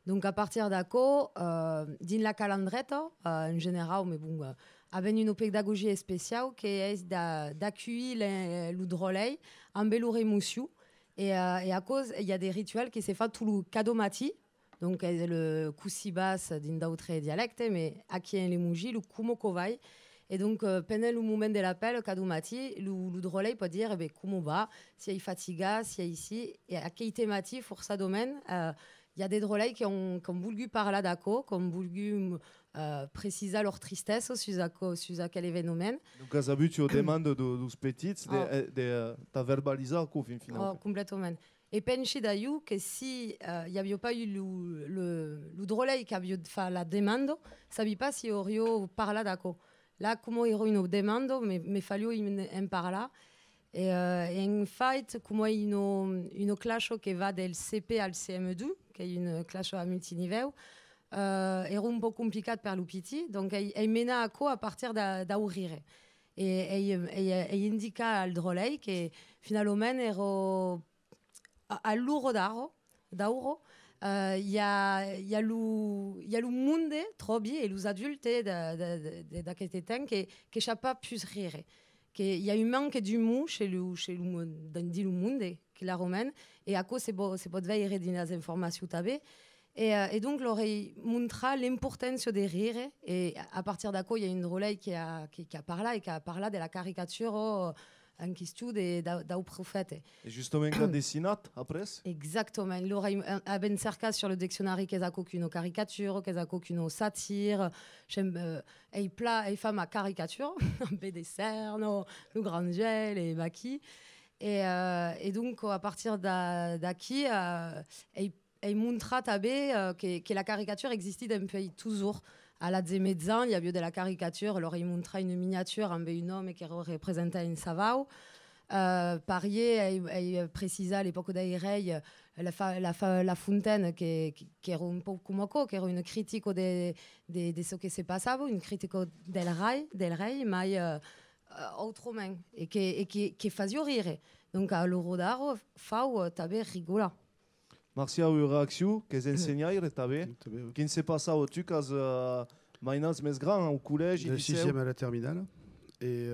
Donc à partir d'accord, dans la calendreta en général, mais bon, avec une pédagogie spéciale qui est d'accueillir l'udrolei en belouré moussiou. Et à cause, il y a des rituels qui se font tout le cadomati, donc le kusibas d'une d'autres dialectes, mais à qui est les mouji, le kumokovai. Et donc, pendant le moment de l'appel, le cadomati, le drôle peut dire comment va, si il est fatigué, si il est ici, et à quel thématique pour ce domaine. Il y a des drôles qui ont voulu parler d'accord, qui ont voulu préciser leur tristesse sur quel événement. Donc, à tu as demandé dos petits de verbaliser finalement. Complètement. Et pensi d'ailleurs que si il n'y avait pas eu le drôle qui avait fait la demande, ça ne savait pas si aurait parlé d'accord. Là, comment il y a une demande, mais il fallait en parler. Et en fait, comme il y a une classe qui va del CP al CM2, qui est une classe à multiniveau, era un peu compliqué pour le petit, donc il mena à partir d'ouvrir. Et il indiqua al drolei que finalement era a l'uro d'auro. Il y a le monde trop bien et les adultes d'aquest temps qui n'ont pas pu rire. Il y a un manque d'humour chez le monde, qui la romaine, et à cause c'est pas de veiller des informations tabées. Et donc, leur montra l'importance des rires. Et à partir d'accord, il y a une drôle qui a parlé de la caricature en question d'un prophète. Et justement, la dessinate après? Exactement. Il a ben cerca sur le dictionnaire qu'ils a aucune caricature, qu'ils a aucune satire. Et fait ma caricature, un peu des cernes, le grand gel et maquis. Et donc, à partir d'ici, il montra que la caricature existait d'un pays toujours. À la médecins, il y avait de la caricature, alors il montra une miniature avec un homme qui représentait un savao. Parier, il précisa à l'époque d'Airey la fontaine qui era un peu comme quoi, qui era une critique de ce qui se passait, une critique del rei, mais autrement, et qui faisait rire. Donc à l'Eurodaro, fau tabe rigola. Merci à une réaction que les enseignants qui ne s'est pas ça au-dessus quand mainans mes grands au collège. De la 6e à la terminale. Et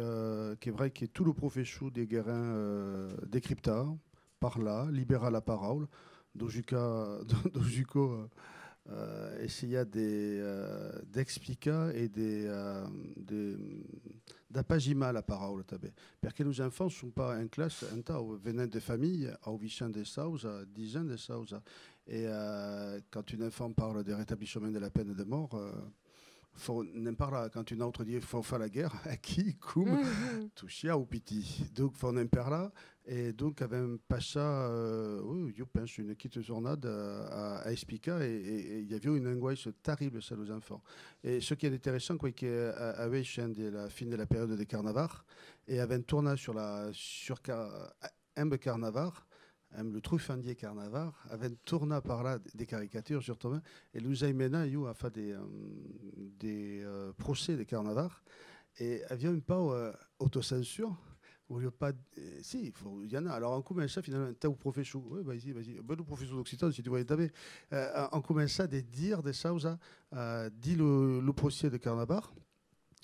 qui est vrai que tout le professeur des guérins décrypta, parla, libéra la parole. Dojuco essaya d'expliquer et d'apagima la parole. Parce que les enfants ne sont pas en classe, venant de familles, au vichin de Sausa, 10 ans de Sausa. Et quand un enfant parle du rétablissement de la peine de mort, n'en parle quand une autre dit qu'il faut faire la guerre, à qui, comme, touchia ou piti. Donc, il faut en parler. Et donc, avec un pacha, je pense, une petite journée à expliquer. Et il y avait une angoisse terrible sur les enfants. Et ce qui est intéressant, c'est qu'avec la fin de la période de carnaval, et avec un tournage sur un carnaval, le truffandier carnaval, avait tourné par là des caricatures justement, et nous a mené à faire des procès de carnaval, et avions une pas autocensure, où il n'y a pas. Si, il y en a. Alors on commence finalement, t'as au professeur, oui, vas-y, le professeur d'Occitan, si tu vois, on commence à dire des choses, dit le procès de carnaval.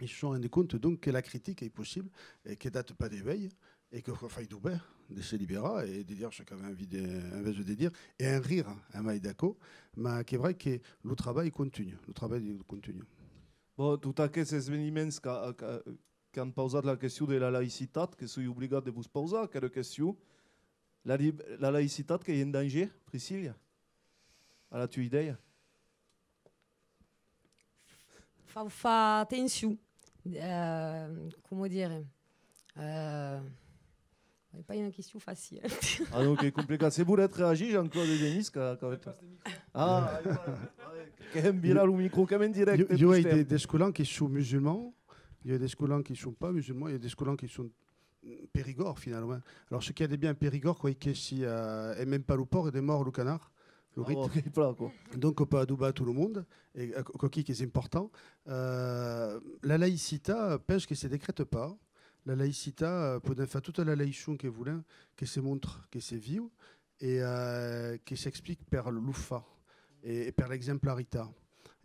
Ils se sont rendus compte donc que la critique est possible et qu'elle ne date pas d'éveil et qu'il faut faire du bien de se libérer et de dire chacun a envie de dire et un rire à Maïdako, mais qui est vrai que le travail continue. Le travail continue. Bon, tout aquests esdeveniments que han pausat la qüestió de la laïcitat, que soy obligat de vos pausar, aquella qüestió, la laïcitat que hi ha en danger, Priscilla, a la tua idea? Fa attenzione, come dire, pas une question facile. Ah donc c'est compliqué. C'est pour être réagi, Jean-Claude et Denis, ah, qui aime bien le micro, quand même direct. Il y a des scolans qui sont musulmans, il y a des scolans qui ne sont pas musulmans, il y a des scolans qui sont Périgord finalement. Alors ce qui est bien Périgord, quoi, que si et même pas le porc et des morts le canard. Donc on peut adouber tout le monde et qui est important. La laïcité pêche que se décrète pas. La laïcité peut faire toute la laïchon que voulait, que se montre, que se vit et qui s'explique par l'oufa et par l'exemplarité.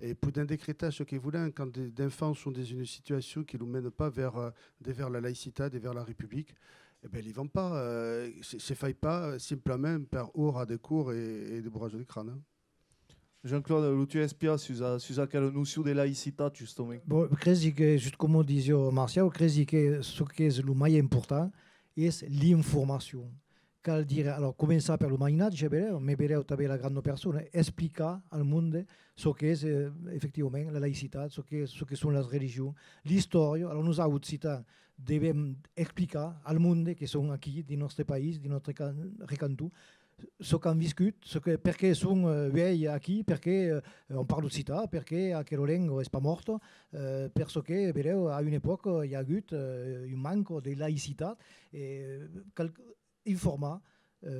Et pour décréter ce qu'ils voulaient quand des enfants sont dans une situation qui ne nous mène pas vers la laïcité, vers la République, eh ben, ils ne vont pas, se faille pas simplement par heure des cours et des bourrages de crâne. Hein. Jean-Claude, tu expliques sur quelle notion de laïcité, justement. Bon, je que, juste comme disait Martial, je crois que ce qui est le plus important est l'information. Alors, commencer par le mainage, mais aussi la grande personne, expliquer au monde ce qu'est effectivement la laïcité, ce que sont les religions, l'histoire. Alors, nous, à Outsita, devons expliquer au monde qui sont ici, dans notre pays, dans notre recanto, ce qu'on discute, pourquoi sont vieilles ici, pourquoi on parle d'Outsita, pourquoi la langue n'est pas morte, parce qu'à une époque, il y a eu un manque de laïcité. Et, informer,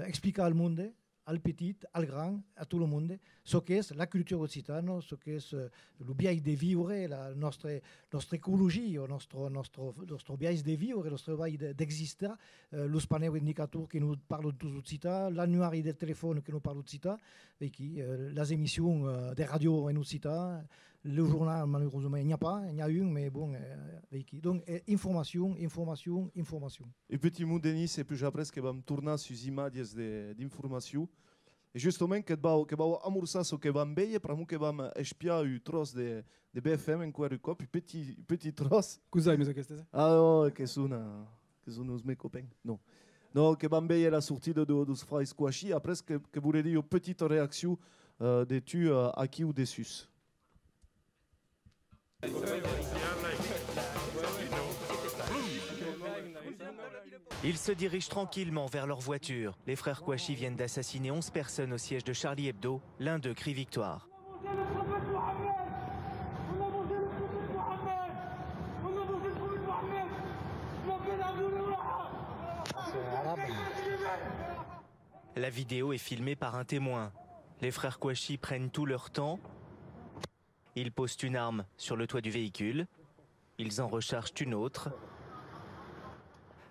expliquer au monde, al petit, al grand, à tout le monde, ce qu'est la culture occitane, ce qu'est le bien de vivre, notre écologie, notre bien de vivre, notre bien d'exister, les panneaux indicateurs qui nous parlent tous d'Occitane, l'annuaire des téléphones qui nous parlent d'Occitane, les émissions des radios en Occitane, le journal, malheureusement, il n'y a pas, il y a une, mais bon, donc information. Et petit mot, Denis, et puis après, que vam tourner sur les images d'information. Et justement, que va amorcer ce que vam veure, per que vam espiar un tros de BFM en quel cop, un petit tros. Cos'hai més aquestes? Ah no, que són els meus copains. No, que vam veure la sortida dos frères Squashy, après, que voulait dire une petite réaction de tu aquí ou dessus. Ils se dirigent tranquillement vers leur voiture. Les frères Kouachi viennent d'assassiner 11 personnes au siège de Charlie Hebdo. L'un d'eux crie victoire. La vidéo est filmée par un témoin. Les frères Kouachi prennent tout leur temps. Ils posent une arme sur le toit du véhicule. Ils en rechargent une autre.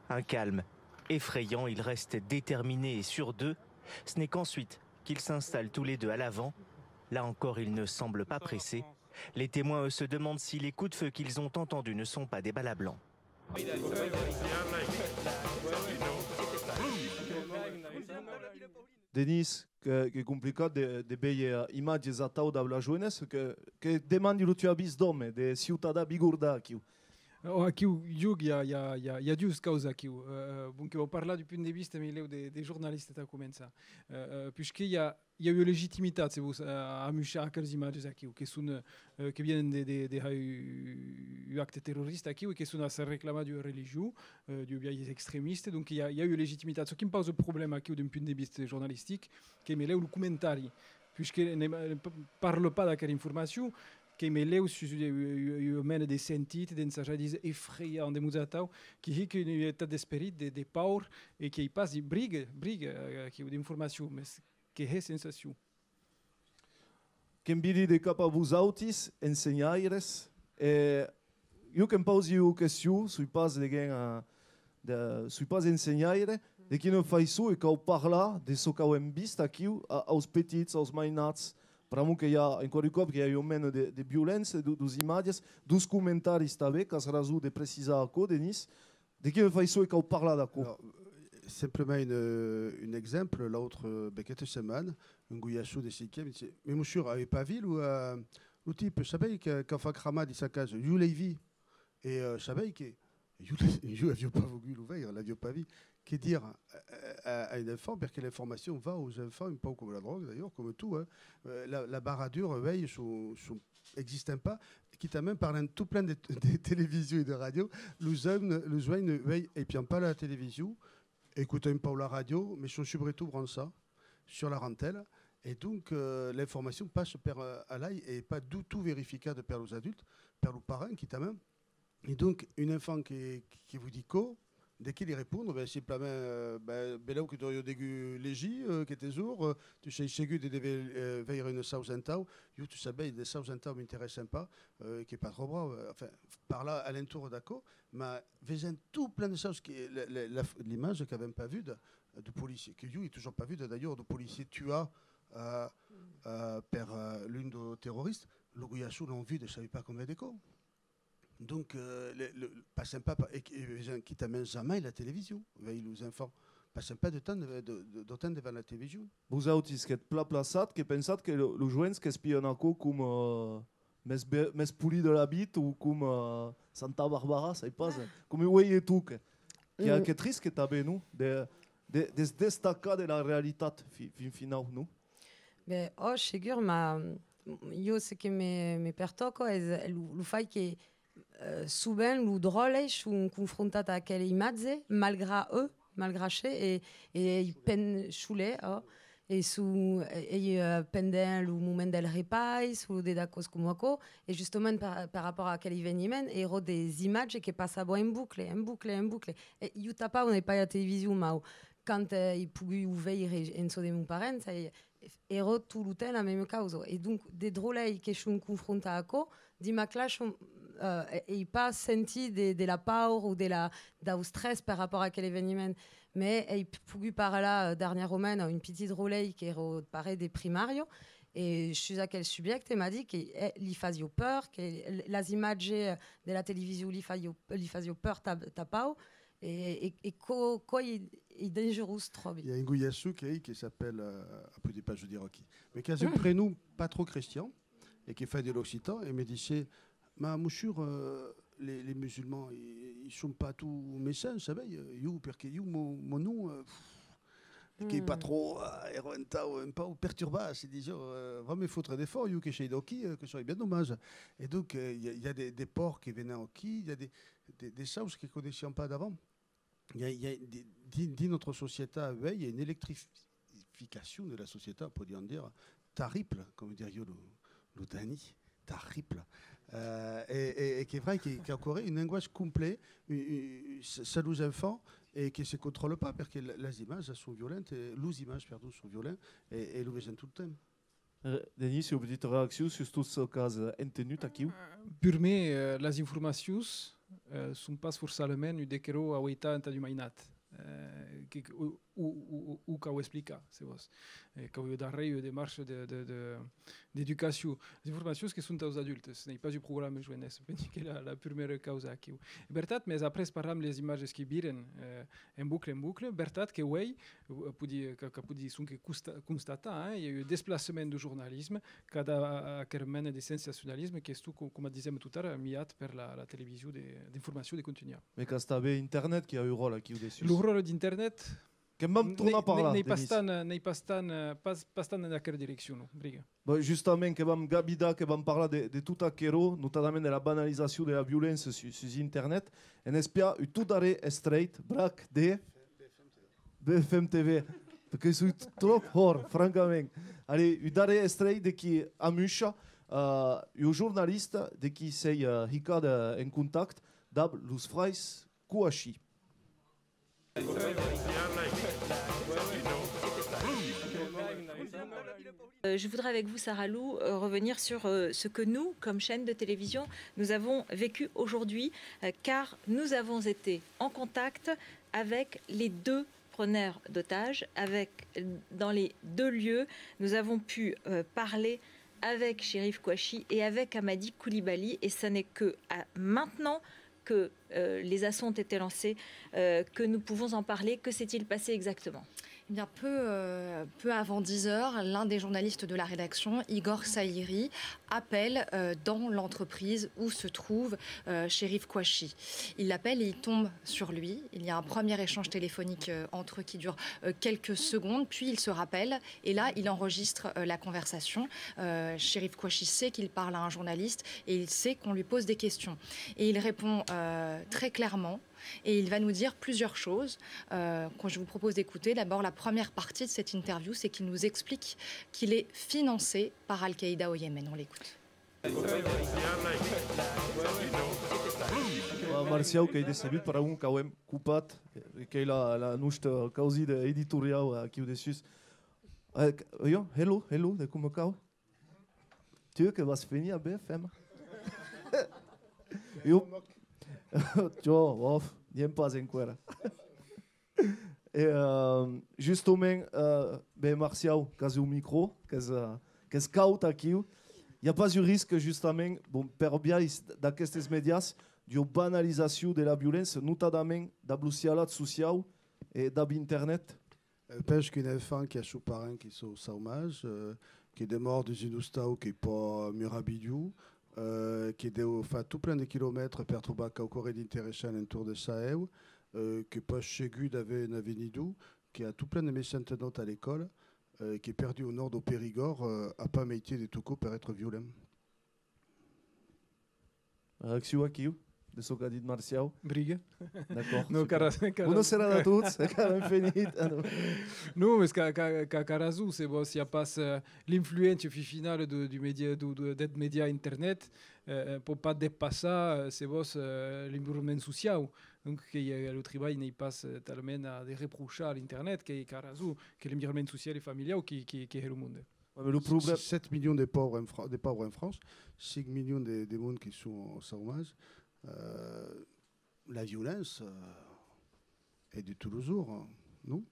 Un calme effrayant, ils restent déterminés et sûrs d'eux. Ce n'est qu'ensuite qu'ils s'installent tous les deux à l'avant. Là encore, ils ne semblent pas pressés. Les témoins, eux, se demandent si les coups de feu qu'ils ont entendus ne sont pas des balles à blanc. Denis, que è complicato di vedere immagini a tau da la jeunesse che demandi lo tu abis d'homme, de ciutadà bigurda aqui. Aqui, il y a deux causes aqui. Donc, on parle du point de vue des journalistes qui ont commencé. Puisqu'il y a eu légitimité à moucher à quelques images aqui, qui viennent des actes terroristes aqui, qui sont à se réclamer du religieux, du bien extrémiste. Donc, il y a eu légitimité. Ce qui me pose le problème aqui, d'un point de vue journalistique, c'est que le commentaire, puisqu'il ne parle pas de information. Che me leu su mene de sentit den sajadis effrayant de musatau qui hi que une état d'esprit de peur et qui passe de brigue qui d'information mais que est sensation Quem de capa vos autis enseñaires eu que pause eu question sui pas de gen sui pas enseñaire de qui ne fai su e que parla de so que hem vist aqui aos petits aos mainats Pramu que hi ha, encara un cop, que hi ha un mena de violència, dos imatges, dos comentaris també, que has raso de precisar a Denis. De qui fai so que heu parlat d'acò? Simplement un exemple, l'autre cette semaine, un gouillachou de 5e, il dit, mais monsieur, n'avez pas vu le type, je savais qu'en fait Krama dit sa case, you l'avez et je savais que you l'avez pas vu l'ouvrir, l'avez pas vu, qui dire à un enfant, parce que l'information va aux enfants, pas comme la drogue d'ailleurs, comme tout, hein, la baradur, veille, n'existe pas, qui t'a même parlé tout plein de télévisions et de radio, le joignent veille et puis pas la télévision. Écoutez pas la radio, mais je suis tout prendre ça sur la rentelle. Et donc, l'information passe à l'œil et pas du tout vérifiable par les adultes, par les parents qui t'a même. Et donc, un enfant qui vous dit quoi, dès qu'il y répond, c'est pas là où tu as des légies, qui était jour, tu sais, c'est que tu devais veiller une sauce en tau, tu sais, des sauces en tau m'intéressent pas, qui est pas trop brave. Enfin, par là, à l'entour d'accord, mais faisant tout plein de choses, l'image que n'avait pas vue de policier, que you est toujours pas vu d'ailleurs, de policier tué par l'une des terroristes, le Gouillachou l'ont vu, je ne savais pas combien d'échos. Donc, pas sympa, et les gens qui t'amènent jamais la télévision, veillent les enfants. Pas sympa de temps devant la télévision. Vous avez dit que plat plaçat, que pensat que le joint qui espionne encore comme mes poli de la bite ou comme Santa Barbara, ça y passe, comme vous voyez tout, que est triste que t'avais nous, de destacar de la réalité finale, nous. Mais sigur, ma io ce que me pertoco è il fatto che souvent le drôle sont confrontés à quelle image malgré eux, malgré che et ils peinent choulé et sous pendant le moment del repas ou des dacos comme quoi et justement par rapport à quel événement il y a des images qui passent en boucle et il t'as pas on n'est pas à la télévision mais quand il pouvait ouvrir en so de mon parent ça era tout le temps la même cause et donc des drôles qui sont confrontés à quoi dit ma clash et pas senti de la peur ou du stress par rapport à quel événement mais il pouvait par là dernier roman une petite drôle qui era pareil des primario et je suis à quel sujet et m'a dit qu'il faisait peur que les images de la télévision lui faisaient peur t'as pas et quoi il est dangereux trop vite. Il y a un Gouillachou qui s'appelle après des pages je dirais qui mais qui a un prénom pas trop chrétien et qui fait de l'occitan et me disait ma mouchure les musulmans ils sont pas tous méchants vous savez parce que mon nom qui est pas trop un peu perturbant c'est déjà vraiment il faut très d'efforts que chez Doki que ça est bien dommage et donc il y a des porcs qui venaient au qui il y a des choses qu'ils ne connaissaient pas d'avant il y a dans notre société il y a une électrification de la société on pourrait dire terrible comme dirait le Dani terrible et qui est vrai qu'il y a encore une angoisse complète ça nous enfants et qui ne se contrôle pas parce que les images sont violentes les images pardon, sont violentes et nous voyons tout le temps. Denis, une petite réaction sur tout ce cas entenu aquí? Pour moi, les informations ne sont pas forcément une décro à l'état du mainat. O que ho explica, se vos. Que ho darrere de marche d'éducation. Les informations qui sont aux adultes, ce n'est pas du programme jeunesse, c'est la première cause aquí. Bertat, mais après parlam les images qui viren en boucle, bertat que oui, que sont constata, il y a eu déplacement du journalisme, cada carmen de sensationnalisme qui est tout comme disait tout à l'heure miat per la télévision d'information de contenu. Mais quand tu avais internet qui a eu rôle aquí dessus. Le rôle d'internet que même tornar a parlar, n'est pas tant dans quelle direction, briga. Bon, justement, que vam gabida, que vam parler de tout aquero, notamment de la banalisation de la violence sur Internet, en espia tout d'arrêt straight, brac de BFM TV, parce que c'est trop fort, francamente. Allez, d'arrêt straight de qui amusha, un journaliste de qui s'est hicad en contact d'ab los frais Kouachi. Je voudrais avec vous, Sarah Lou, revenir sur ce que nous, comme chaîne de télévision, nous avons vécu aujourd'hui, car nous avons été en contact avec les deux preneurs d'otages, dans les deux lieux. Nous avons pu parler avec Chérif Kouachi et avec Amadi Koulibaly. Et ce n'est que maintenant que les assauts ont été lancés que nous pouvons en parler. Que s'est-il passé exactement ? Eh bien, peu avant 10 heures, l'un des journalistes de la rédaction, Igor Saïri, appelle dans l'entreprise où se trouve Chérif Kouachi. Il l'appelle et il tombe sur lui. Il y a un premier échange téléphonique entre eux qui dure quelques secondes, puis il se rappelle et là, il enregistre la conversation. Chérif Kouachi sait qu'il parle à un journaliste et il sait qu'on lui pose des questions. Et il répond très clairement. Et il va nous dire plusieurs choses que je vous propose d'écouter. D'abord, la première partie de cette interview, c'est qu'il nous explique qu'il est financé par Al-Qaïda au Yémen. On l'écoute. Marciau, que est décédé par un KM Coupat, qui est la nuestra causa editorial aqui dessus. Hello, de como cau? Tu que vas finir à BFM? Jo, nem pas encara. E justement, ben Marcial, quasi o micro, que es caut aqui, il y a pas de risque justement, bon, per bien d'aquestes médias, de banalização de la violência, notadament da blucialat social et da internet. Penso qu'un enfant qui a son parent qui sont au saumage, qui est mort dans une oustau qui n'est pas murabidiou, qui fait tout plein de kilomètres per trobar qu'au Corée d'intéressant autour de Sahel, qui n'est pas chegu d'avait Navenidou, qui a tout plein de méchantes notes à l'école, qui est perdu au nord du Périgord, a pas métier de tout coup pour être violent. Réaction aqui, de ce qu'a dit Marcial. Briga. D'accord. No, cara, Uno será da tots, é cara infinita. Non, mas Carazu, c'est bon, s'il y a pas l'influence finale du média, des médias internet, pour pas dépasser, c'est bon, l'environnement social. Donc, le travail n'est pas tellement à des reproches à l'internet, que Carazu, que l'environnement social et familial qui est le monde. Le problème, 7 millions de pauvres en France, 5 millions de monde qui sont au chômage. La violence est de tous les jours, non?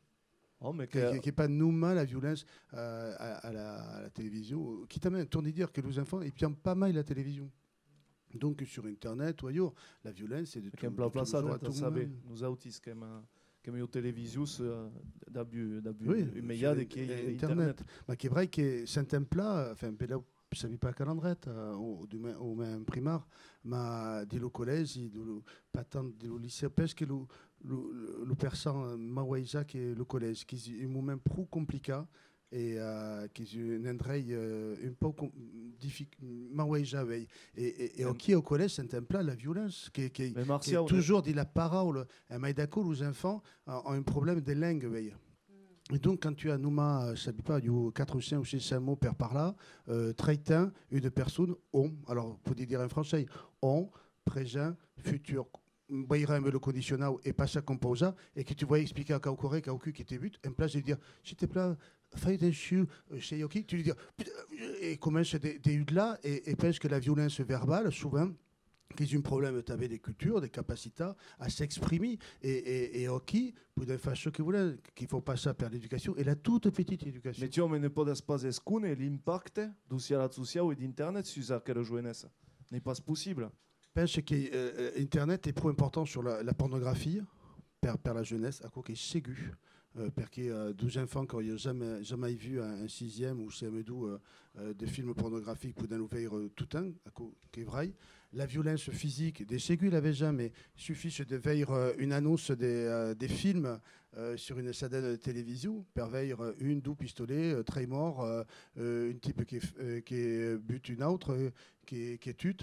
Oh, mais qui n'est pas nous-mêmes la violence à la télévision. Qui t'amène tourner dire que les enfants ils n'aiment pas mal la télévision. Donc sur Internet ou ailleurs, la violence est de tous les jours. Nous autistes que la télévision d'abus immédiat qui est Internet. Mais qui est vrai que c'est un plat, enfin, je ne savais pas calendrette au même primaire, mais dans le collège, pas tant dans le lycée, parce que le personne mawaïja qui est le collège, qui est un moment plus compliqué et qui est un endroit un peu difficile, mawaïja et au collège, c'est un plat la violence qui est toujours dit la parole, mais d'accord, les enfants ont un problème de langue. Et donc, quand tu as Nouma, je ne sais pas, 4 ou 5 ou 6 mots par là, traitant une personne, on, alors, pour dire en français, on, présent, futur, le conditionnel et pas ça composa, et que tu vois expliquer à Kaukoré, Kauku qui était but, en place de dire, s'il te plaît, fais des chou chez Yoki, tu lui dis, et commence des là, et pense que la violence verbale, souvent, qui est un problème avec des cultures, des capacités à s'exprimer. Et qui, pour faire ce qu'il voulait, qu'il faut passer par l'éducation, et la toute petite éducation. Mais tu n'as pas d'espace escune et l'impact du social et d'Internet sur cette jeunesse n'est pas possible. Je pense que Internet est trop important sur la pornographie, par la jeunesse, à quoi qui est ségu. Parce que 12 enfants qui n'ont jamais vu un 6e ou CM2 de films pornographiques pour nous faire tout un, qui est vrai. La violence physique, des ségus l'avaient jamais. Il suffit de voir une annonce des films sur une chaîne de télévision, pour voir une, 2 pistolets, très mort, une type qui bute une autre, qui tue.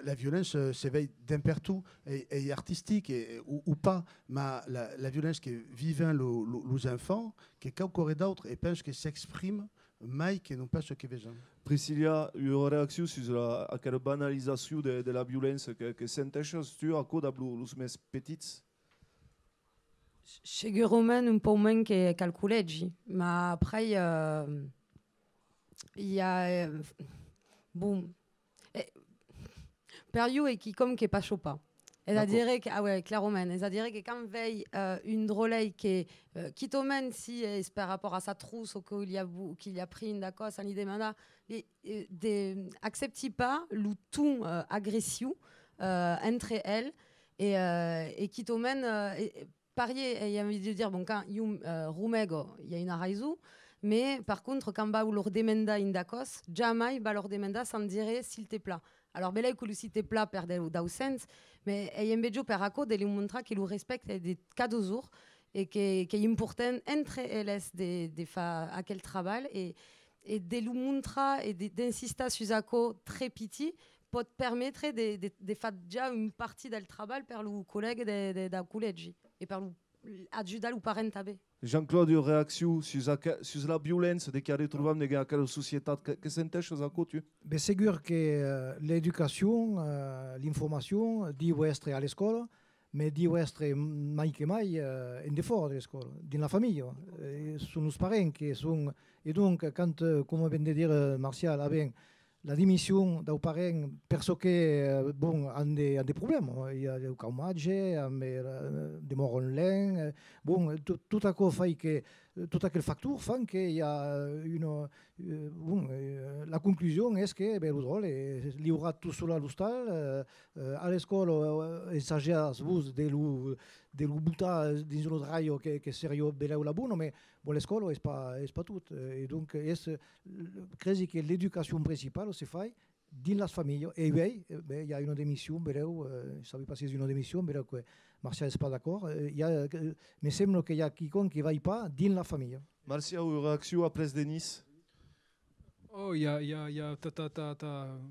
La violence s'éveille d'un partout et artistique ou pas, mais la violence qui vivent les enfants, qui est encore d'autres, et pense que s'exprime, mais qui n'ont pas ce qu'ils veulent. Priscilla, une réaction sur la banalisation de la violence que senteixes tu à cause des més petits? Segurament un peu moins que al col·legi, mais après il y a bon per io è chi com che pas chopa. C'est-à-dire que, ah ouais, clairement, c'est-à-dire que quand veille une drôle qui t'emmène si par rapport à sa trousse ou qu'il y a pris une d'accord, ça lui demande accepte pas le ton agression entre elles et qui t'emmène parier, il y a envie de dire, bon, quand il y a rumego, il y a une raison, mais par contre, quand va leur demanda une d'accord, jamais va leur demander sans dire s'il te plaît. Alors, là, que s'il te plaît, perdre sens, mais il y a un beau perraco de lui montrer qu'il respecte des cadeaux jours et qu'il est important entre elles de faire à quel travail et de lui montrer et d'insister sur ça très petit peut permettre de faire déjà une partie du travail pour le collègue de collège et pour l'adjudant ou parent tabé. Jean-Claude, une réaction sur la violence que retrouvons dans la société. Qu'est-ce que tu penses? C'est sûr que l'éducation, l'information, doit être à l'école, mais doit être mai que mai en dehors de l'école, dans la famille. Sont nos parents qui sont... Et donc, quand, comme vient de dire Martial, la démission d'un parent parce que bon a des problèmes, il y a des chômage, des morts en ligne, bon tout à coup fait que tout à quel facteur fait qu'il y a une la conclusion est que le drôle il y aura tout cela l'hostal à l'école il s'agit de l'ubuta dans un raio que sérieux belle ou la bonne mais bon l'école c'est pas tout et donc je que l'éducation principale se fait dans la famille et oui il y a une démission je savais pas si c'est une démission mais que Martial n'est pas d'accord il y a mais semble qu'il y a quiconque qui va pas dans la famille. Martial, une réaction après Denis? Oh, il y a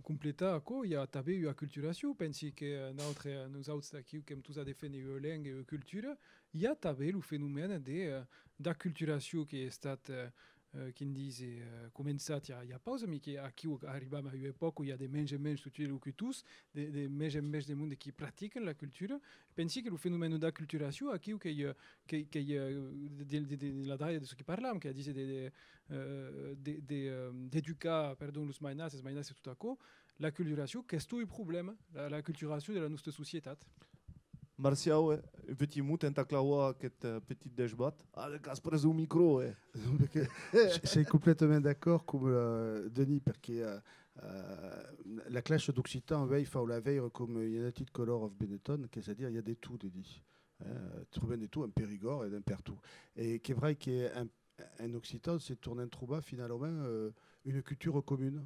completa quoi, il y a tabé eu acculturation, pensi que nous autres qui comme tous a défendu langue et culture, il y a tabé le phénomène d'acculturation qui est qui disent commençat il y a pas mais qui à qui arrive à une époque où il y a des menges tout le que tous des menges des mondes qui pratiquent la culture pensi que le phénomène d'acculturation à qui la draille de ce qui parle qui disait d'éducat pardon le smainas c'est tout à coup la culturation qu'est-ce que le problème la culturation de la notre société. Martial, un petit mot, un taclawa, cette petite débat. Ah, le casse près au micro. Je suis complètement d'accord comme Denis, parce que la classe d'Occitan, il faut la veille comme United Color of Benetton, c'est-à-dire il y a des tout, Denis. Tu trouves des tout, un Périgord et un Pertou. Et qui est vrai qu'un Occitan, c'est tourner un trouba, finalement, une culture commune.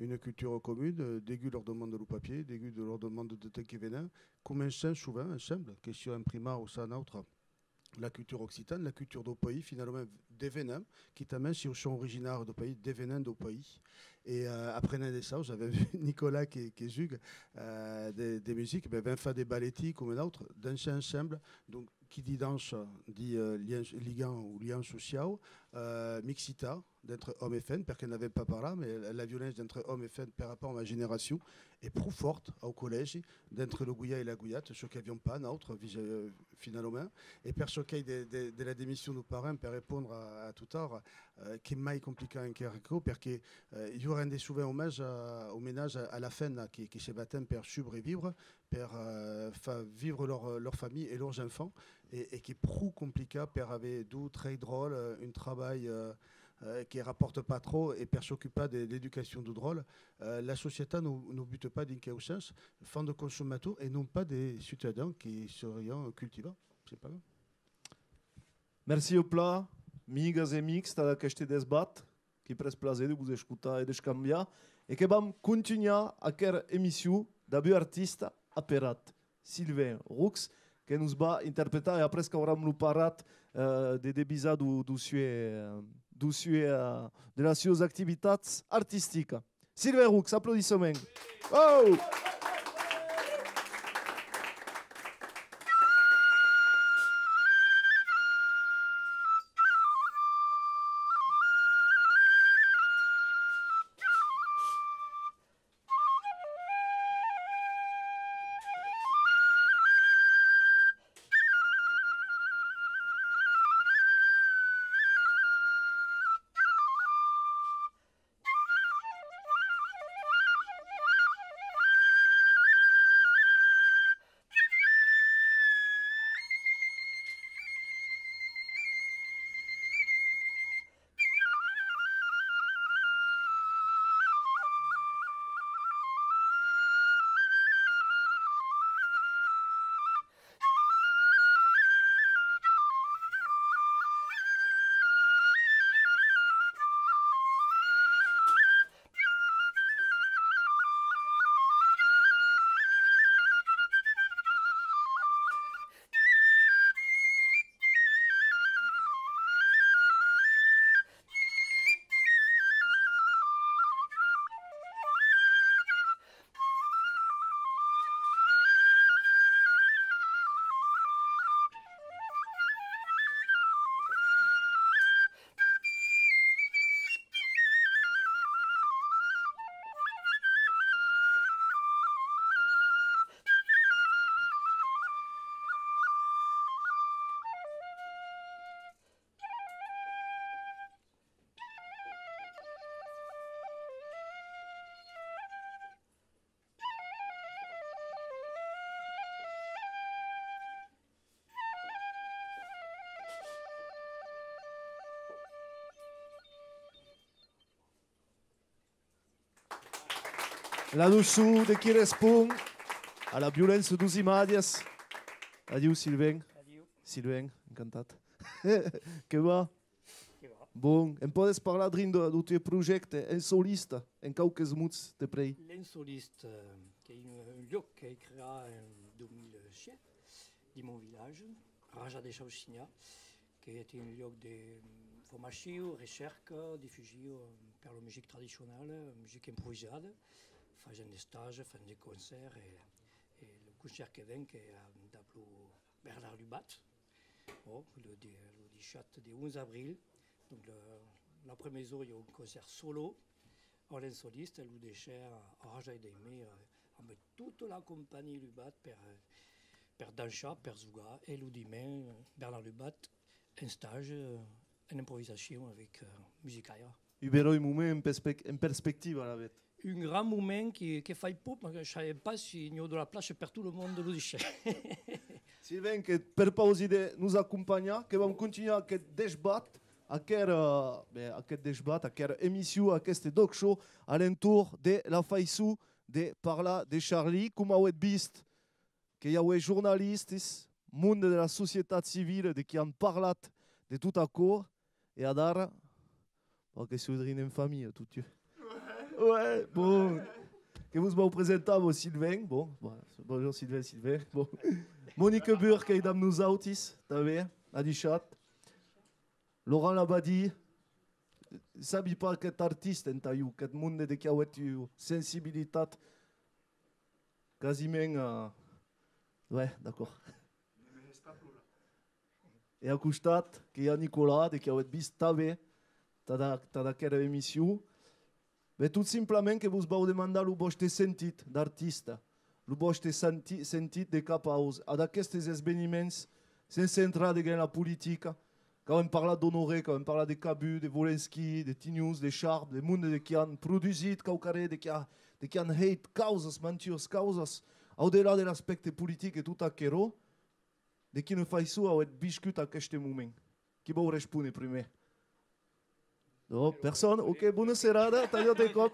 Une culture commune, dégu leur demande le papier, dégu de leur demande de temps qui venin, comme un champ souvent, ensemble, question imprimée au sein autre. La culture occitane, la culture du pays, finalement, des venins, qui t'amène si au champ originaire du pays, des venins du pays. Et après ça, j'avais vu Nicolas qui juge des musiques, ben fait des ballettis comme un autre, danser ensemble. Donc, qui dit danse, dit lien ou lien social, mixita, d'entre hommes et femmes, parce qu'elle n'avait pas par là, mais la violence d'entre hommes et femmes par rapport à ma génération est plus forte au collège, d'entre le Gouya et la Gouillate, ce qu'ils n'avions pas, notre finalement. Et pour ce qui est de la démission de nos parents, pour répondre à tout à l'heure, qui est plus compliqué en Kerko, parce qu'il y aura des souvent hommage au ménage à la fin qui se battent pour suivre et vivre, pour vivre leur famille et leurs enfants, et qui est plus compliqué pour avoir d'où très drôle, un travail qui ne rapporte pas trop et pour s'occuper de l'éducation du drôle. La société ne bute pas d'une sens, fin de consommateurs et non pas des citoyens qui seraient cultivants. C'est pas grave. Merci au plat, migas et mix, t'as acheté des battes, qui presse plaisir de vous écouter et de cambiar, et que vam continuer à cette émission d'abus artiste apperat Sylvain Roux, qui nous va interpréter et après qu'on aura nous parat des débisa de las sues activitats artísticas. Sylvain Roux, applaudissements. Oh! là-dessous de qui répond à la violence dos immediats. Adieu Sylvain. Sylvain, encantat. Que va? Bon, em podes parlar do teu projecte Insolista en qualques mots de près? L'Insoliste, qui est un lieu qui est créé en 2007 dans mon village, Raja de Chauchigna, qui est un lieu de formation, recherche, diffusion par la musique traditionnelle, musique improvisée, faisant des stages, faisant des concerts et le concert qui vient qui est d'appelé Bernard Lubat, le 17 du 11 avril. Donc la première jour, il y a un concert solo en l'insoliste, le déchet à Rajaï d'Aimé, avec toute la compagnie Lubat, per Dancha, per Zouga, et le dimanche, Bernard Lubat, un stage, une improvisation avec Musicaia. Ubero un moment en perspective à la bête. Un grand moment qui fait peu, mais je ne savais pas s'il y a de la place pour tout le monde de l'Odichet. Sylvain, que per pausa de nous accompagner, que vamos continuar aquest débat, aquest débat, aquesta émission, aquest talk show à l'entour de la faïsou de parlar de Charlie, com heu vist que hi ha journalistes, monde de la societat civil, de qui han parlat de tot acord, et ara, que s'udrin en famille, tot Dieu. Ouais, bon, que vous vau presentar vos Sylvain, bon, bonjour Sylvain, bon. Monique Burke, qui est amb nosaltres, també, a deixat. Laurent Labadie, sabi pas aquest artista en taiu, aquest monde de qui ha une sensibilitat quasiment... Ouais, d'accord. Et à costat, que hi ha Nicolas, de qui ha vist també, d'aquesta emissió. Bé, tot simplement que vos vau demandar el vostre sentit d'artista, el vostre sentit de cap a d'aquests esdeveniments, sense entrar en la política. Quand on parle d'Honoré, quand on parle de Cabu, de Volensky, de Tinius, de Sharp, de monde qui han produit Caucaré, de qui han hate causes, mentures causes, au-delà de l'aspect politique et tout aquero, de qui ne fa isso a être biscut à aquest moment. Qui va répondre primer? Non, personne? Ok, bonne serada, tallo de cop.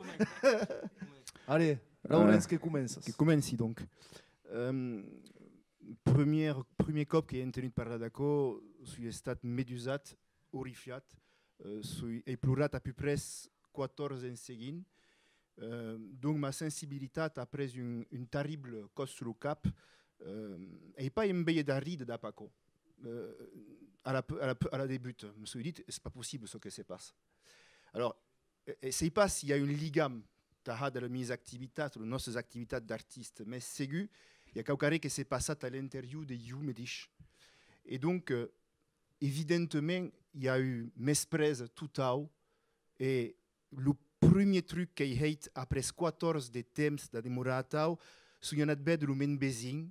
Allez, Laurence, que commence. Qui commence donc. Premier cop qui est tenu par la DACO, suis estat medusat, horrifiat, et plorat à peu près 14 ans seguint. Donc ma sensibilité après une terrible cause sur le cap et pas une belle d'aride d'Apaco. À la début, je me suis dit, c'est pas possible ce qui se passe. Alors, c'est pas s'il y a une ligame de mes activités, de nos activités d'artistes, mais c'est il y a quelque chose qui s'est passé à l'interview de You Medish. Et donc, évidemment, il y a eu mesprise tout à l'heure. Et le premier truc qu'il y a après 14 de temps de Moratao, c'est qu'il y a de l'humain bezing,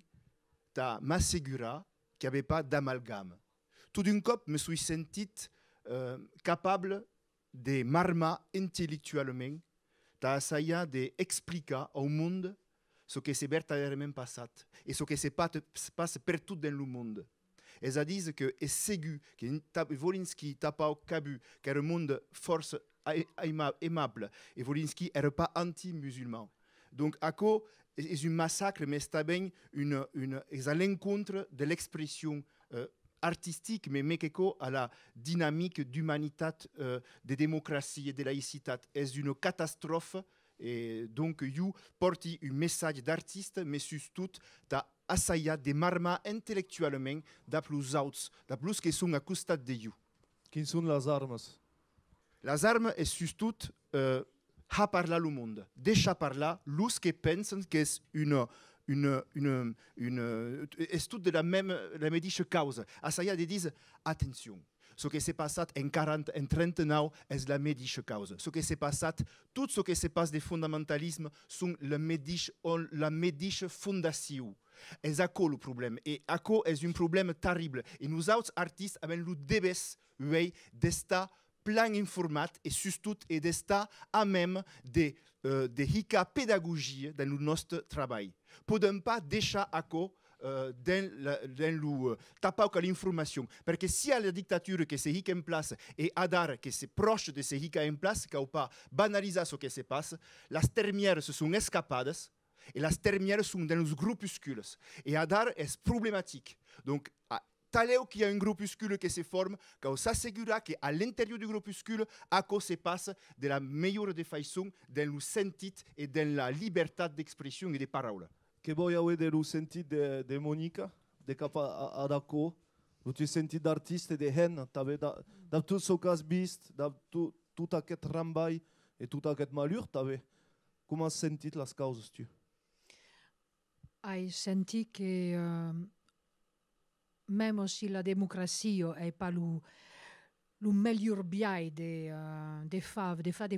de m'assurer qu'il n'y avait pas d'amalgame. Tout d'un coup, je me suis senti capable de m'armer intellectuellement, d'essayer d'expliquer au monde ce qui s'est véritablement passé et ce qui se passe partout dans le monde. Elles disent que c'est sûr que Volinsky n'a pas cabu, que le monde force aimable et Volinsky n'est pas anti-musulman. Donc, ACO est un massacre, mais c'est bien à l'encontre de l'expression artistique, mais à la dynamique d'humanité, de démocratie et de laïcité. C'est une catastrophe. Et donc, you porte un message d'artiste, mais surtout, d'essayer de marmer intellectuellement de plus autres, de plus qui sont à côté de you. Quelles sont les armes? Les armes, est surtout, à parler le monde. Déjà par là, l'us qui pensent que c'est est tout de la même cause. Essayer de dire, attention. Ce qui s'est passé en 40, en 39 est la médiche cause. Ce qui s'est passé, tout ce qui se passe des fondamentalismes sont la médiche fondation. Et c'est le problème. Et c'est un problème terrible. Et nous autres artistes avons le devoir d'être plein informat et surtout d'être à même de pédagogie dans notre travail. Pour ne pas déjà dans tapau l'information. Parce que si la dictature qui est en place et Adar qui est proche de ce qui est en place, qui n'a pas banalisé ce qui se passe, les termières se sont escapées et les termières sont dans les groupuscules. Et Adar est problématique. Donc, Taleo qu'il y a un groupuscule qui se forme, qu'on s'assure qu'à l'intérieur du groupuscule, à quoi se passe de la meilleure des façons, dans le sentier et dans la liberté d'expression et de parole. Che voi avete lo sentito de Monica, de capa ad acco, lo tu senti d'artiste de hen, da tutto so cas bist, da tutto aquest rambai e tutto aquest malheur, come has sentit las causes tu? Hai senti che même si la démocratie n'est pas le meilleur biais des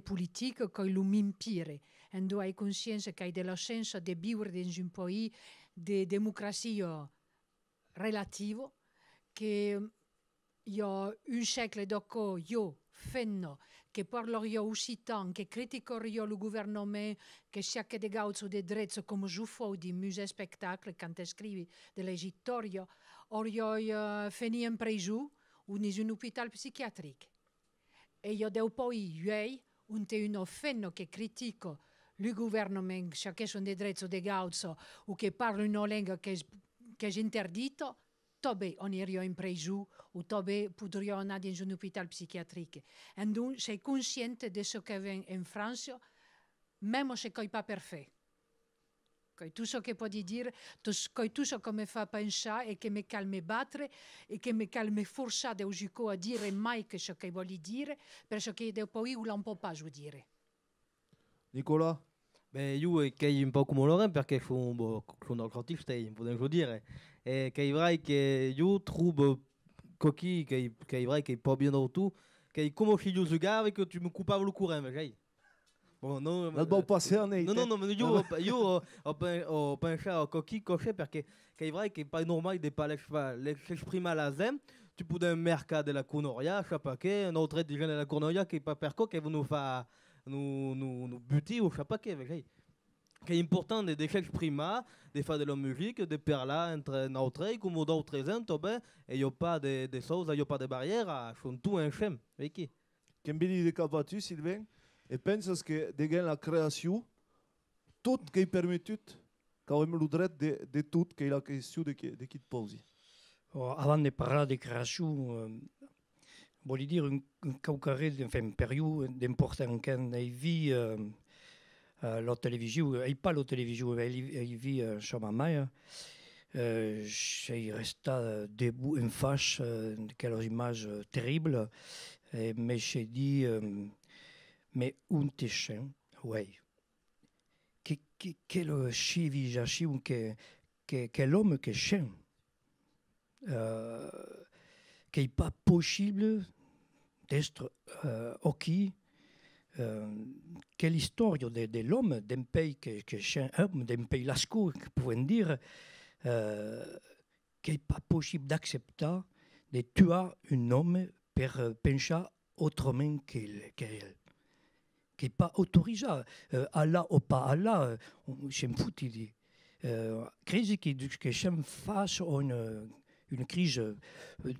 politiques, qu'il le m'empire. Et tu as conscience qu'il y a la chance de vivre dans un pays de démocratie relative, qu'il y a un siècle dopo, io fenno, che parlerai occitan, che critiquerai le gouvernement, che chaque de gauzo de drets come je fais di musée spectacle, quand scrivi dell'Egittorio, or io fini in preso in un hôpital psychiatrique. E io devo poi un fenno che critico le gouvernement, chaque son de drets de gauzo, o che parla una lingua che è interdito, tobe on iria in preso ou tobe podria anar dans un hôpital psychiatrique. Et donc, c'est consciente de ce que vient en France, même si ce n'est pas parfait. Tout ce que peut dire, tout ce que me fait penser et que me calme battre et que me calme forcer de jusqu'à à dire mai que ce que voulait dire, parce que de pays où l'on ne peut pas dire. Nicolas? Ben, io che un po' come Laurent perché sono artista, posso dire. E che è vero che io trovo che è vero che è pas bien du tout, che come si io giocavo che tu mi occupavo il courant, sai? Bon, non, non, mais io ho pensato che cos'è perché è vero che è pas normal di l'esprimere la zem, tu peux un mercat de la Cournoria, je sais pas che, un autre des gens de la Cournoria qui pas perco che nous fa nous buter ou je sais pas che, sai? Che è importante di s'esprimere, di fare della musica, di parlare entre noi, come d'autres gens, e io pas de choses, io pas de barrières, sono tutti insieme, vedi? Che vedi di capatu, Sylvain? E penses que de la création, tout qui est permis, quand même le droit de tout, qui est la question de qui te pose. Avant de parler de création, voulais dire un période d'importance quand il vit la télévision, et pas la télévision, il vit chez ma mère. J'ai resté debout en face de quelques images terribles, mais j'ai dit, mais un téchant, oui. Quelle civilisation, quel homme qui chien. Qu'il n'est pas possible d'être OK. Quelle histoire de l'homme d'un pays qui est homme, d'un pays lascaux, qui pouvait dire qu'il n'est pas possible d'accepter de tuer un homme pour penser autrement qu'elle. Qui n'est pas autorisé. Allah ou pas Allah, je me fous, il dit. Crise qui est face à une crise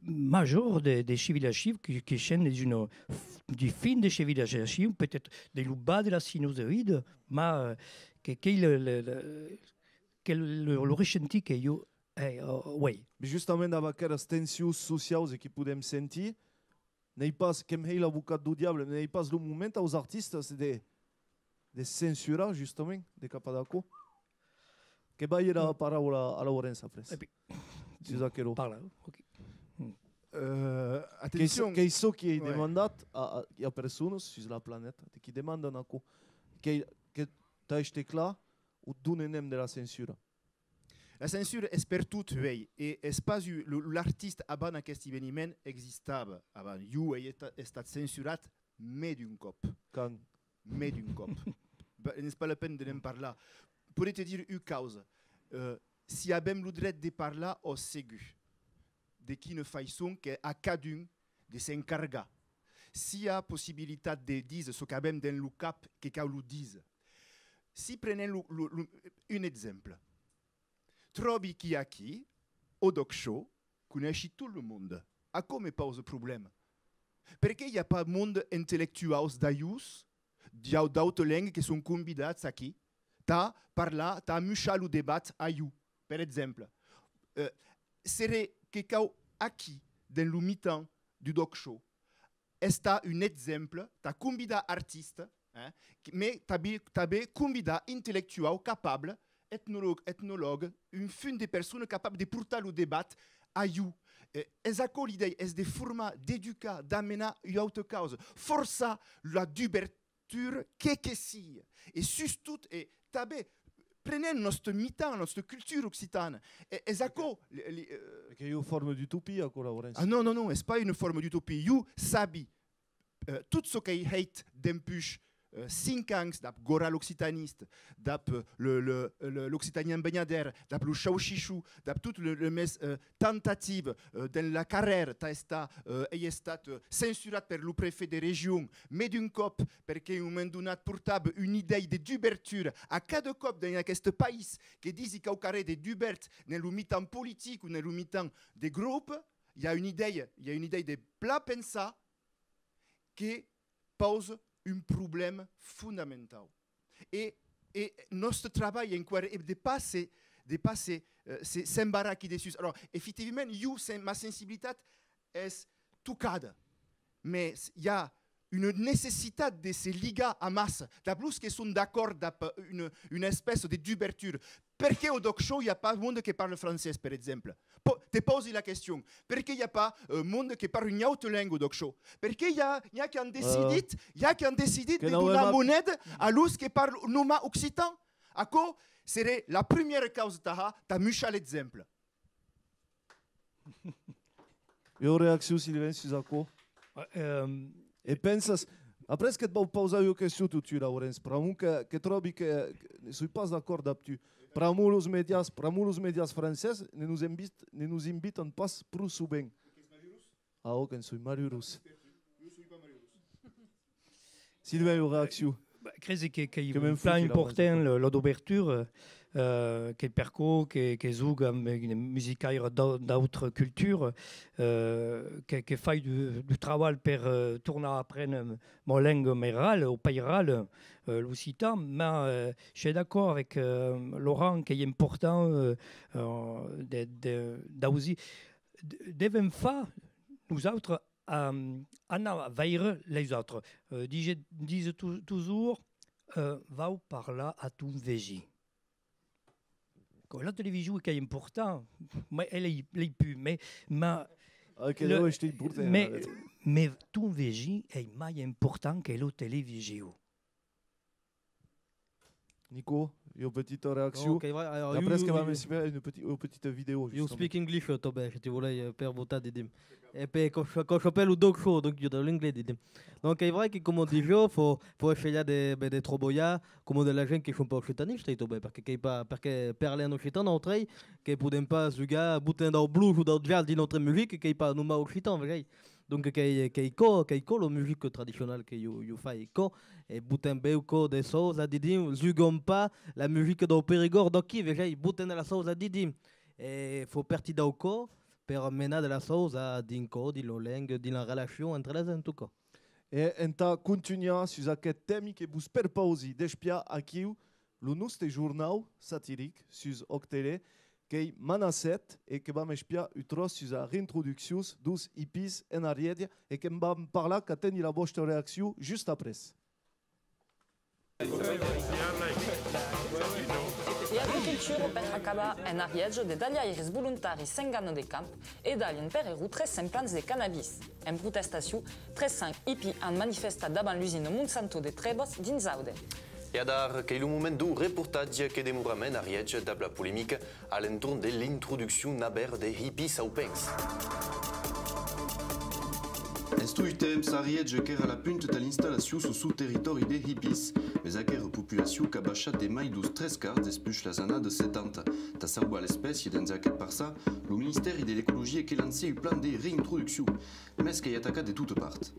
majeure des civilisations qui est du fin des civilisations, peut-être des bas de la sinusoïde, mais le ressenti que yo oui. Mais justement, dans aquelles tensions sociales que podem sentir, n'est pas comme il a l'avocat du diable, n'est pas le moment aux artistes de censurer justement de Capadaco. Que vai la parola a Lorenzo après. Parla, ok. Attention. Che so che è demandat a persone su la planeta che demandano che t'as là ou donne nem de la censure. La censure est partout, oui. Et l'espace l'artiste avant aquest événement existava. Avant, you est censurat, mais d'un cop. Quand? Mais d'un cop. N'est pas la peine de n'en parler. Pour te dire une cause. Si abem le droit de parler au ségu, de qui ne faisons qu'à cadun de s'encarga. Si y a possibilité de dire ce qu'abem dans le cap, que qu'à le dise. Si prenons un exemple. trovi chi a chi, au doc show, conosci tout le monde. A come pose problema? Perché il n'y a pas de monde intellectuel d'aius, d'autres langues qui sont convidats aqui, ta parla, ta mucha le débat aiu, per exemple. Serait que aqui, dans le mi-temps du doc show, est un exemple, ta convida artiste, mais tabe convida intellectuel capable, ethnologue, une fin de personnes capables de porter le débat aiu. Esako l'idée est des formats d'éduquer, d'amener une autre cause. Força la d'ouverture que si. Et surtout, tabe, prenez notre mi-temps, notre culture occitane. Esako. Perché è una forma di utopia, Lorenzo. Ah non, non, non, c'est pas une forme d'utopie. You sabi tout ce qui est d'empuche. 5 ans d'ap Gora l'occitaniste, d'ap l'occitanien Beignader, d'ap le Chauchichou, d'ap toute mes tentative dans la carrière, t'as été censuré par le préfet de région, mais d'un cop, parce qu'on m'a donné portable une idée d'ouverture à cada cop dans ce pays qui dit qu'il y a des d'ouverture dans le mi-temps politique ou dans le mi-temps des groupes, il y a une idée de plat pensa qui pose un problème fondamental. Et notre travail est de dépasser ces embarras qui dessus. Alors, effectivement, ma sensibilité est tout cadre. Mais il y a une nécessité de se lier à masse. D'abord, qui sont d'accord une espèce d'ouverture. Pourquoi au doc show, il n'y a pas de monde qui parle français, par exemple? Te poses la question. Pourquoi il n'y a pas de monde qui parle une autre langue au doc show? Pourquoi il y a qui ont décidé de donner la monnaie à l'us qui parle noma occitan? À quoi serait la première cause de mucha l'exemple? E o reacțiune, Silvien, su Zaco? E pensas... Après, ce que tu as posé une question tout de suite, Lorenzo, que trovi que ne suis pas d'accord d'abtu. Para muitos médias français ne nous invitent pas plus souvent. Ah, ok, sou mariurus. Sylvain, une réaction? Credo che è un plan important l'ouverture che perco che zuga musicaire d'autres cultures che fai du travail per tornare a prendre mon langue mérale au pairal l'occitan, mais je suis d'accord avec Laurent qu'il est important d'aujourd'hui devons faire nous autres anar vers les autres. Disent toujours va par là à ton végé. La télévision est important, mais elle est plus. Mais ton végé est plus important que la télévision. Nico, une petite réaction. Okay, après, va me faire une petite vidéo. You speak English, Tobé, si tu voulais faire voter des et puis quand je s'appelle le dog show, donc je parle l'anglais. Donc c'est vrai que comme on dit, il faut essayer de trouver comme de la gens qui ne sont pas occitanistes, parce que parler en occitan entre eux, qui ne peuvent pas jouer boutin dans le blues ou dans le jazz de notre musique, qui ne pas nous occitan, vrai. Donc qui la musique traditionnelle que you fais et boutin beuco des choses à didim, jugons pas la musique dans Périgord donc qui vrai boutin la chose à didim. Et faut partir d'auco per mener de la chose à dinco, di la langue, di la relation entre les en tout cas. Et enta continuer sur aquest thème que vous perposi d'espia aquí le nostre journal satirique sur Octele que manacet et que va m'espiar utros sur la réintroduction dos hippies en arrière et que va me parler qu'à tenir la vostra réaction juste après. L'agricultura per acabar en Ariège de dagliaires voluntaris s'engano de camp et d'alien per eru 300 plants de cannabis. En protestation, 300 hippies han manifestat davant l'usine Monsanto de Trebos dins Aude. E dar che è il momento del reportage che demorament a Ariège de la polemica all'entorn de l'introduction naber de hippies au Pens. Estui temps a Ariège qu'era la punta de l'installation sul territori de hippies, mais aquera populació qu'a baixat de mai dos 3 quarts despuix las anades 70. Ta salvar l'espècie dans aquest parça, lo Ministeri de l'Ecologia que lancé un plan de reintroducció, mais que hi atacat de toutes parts.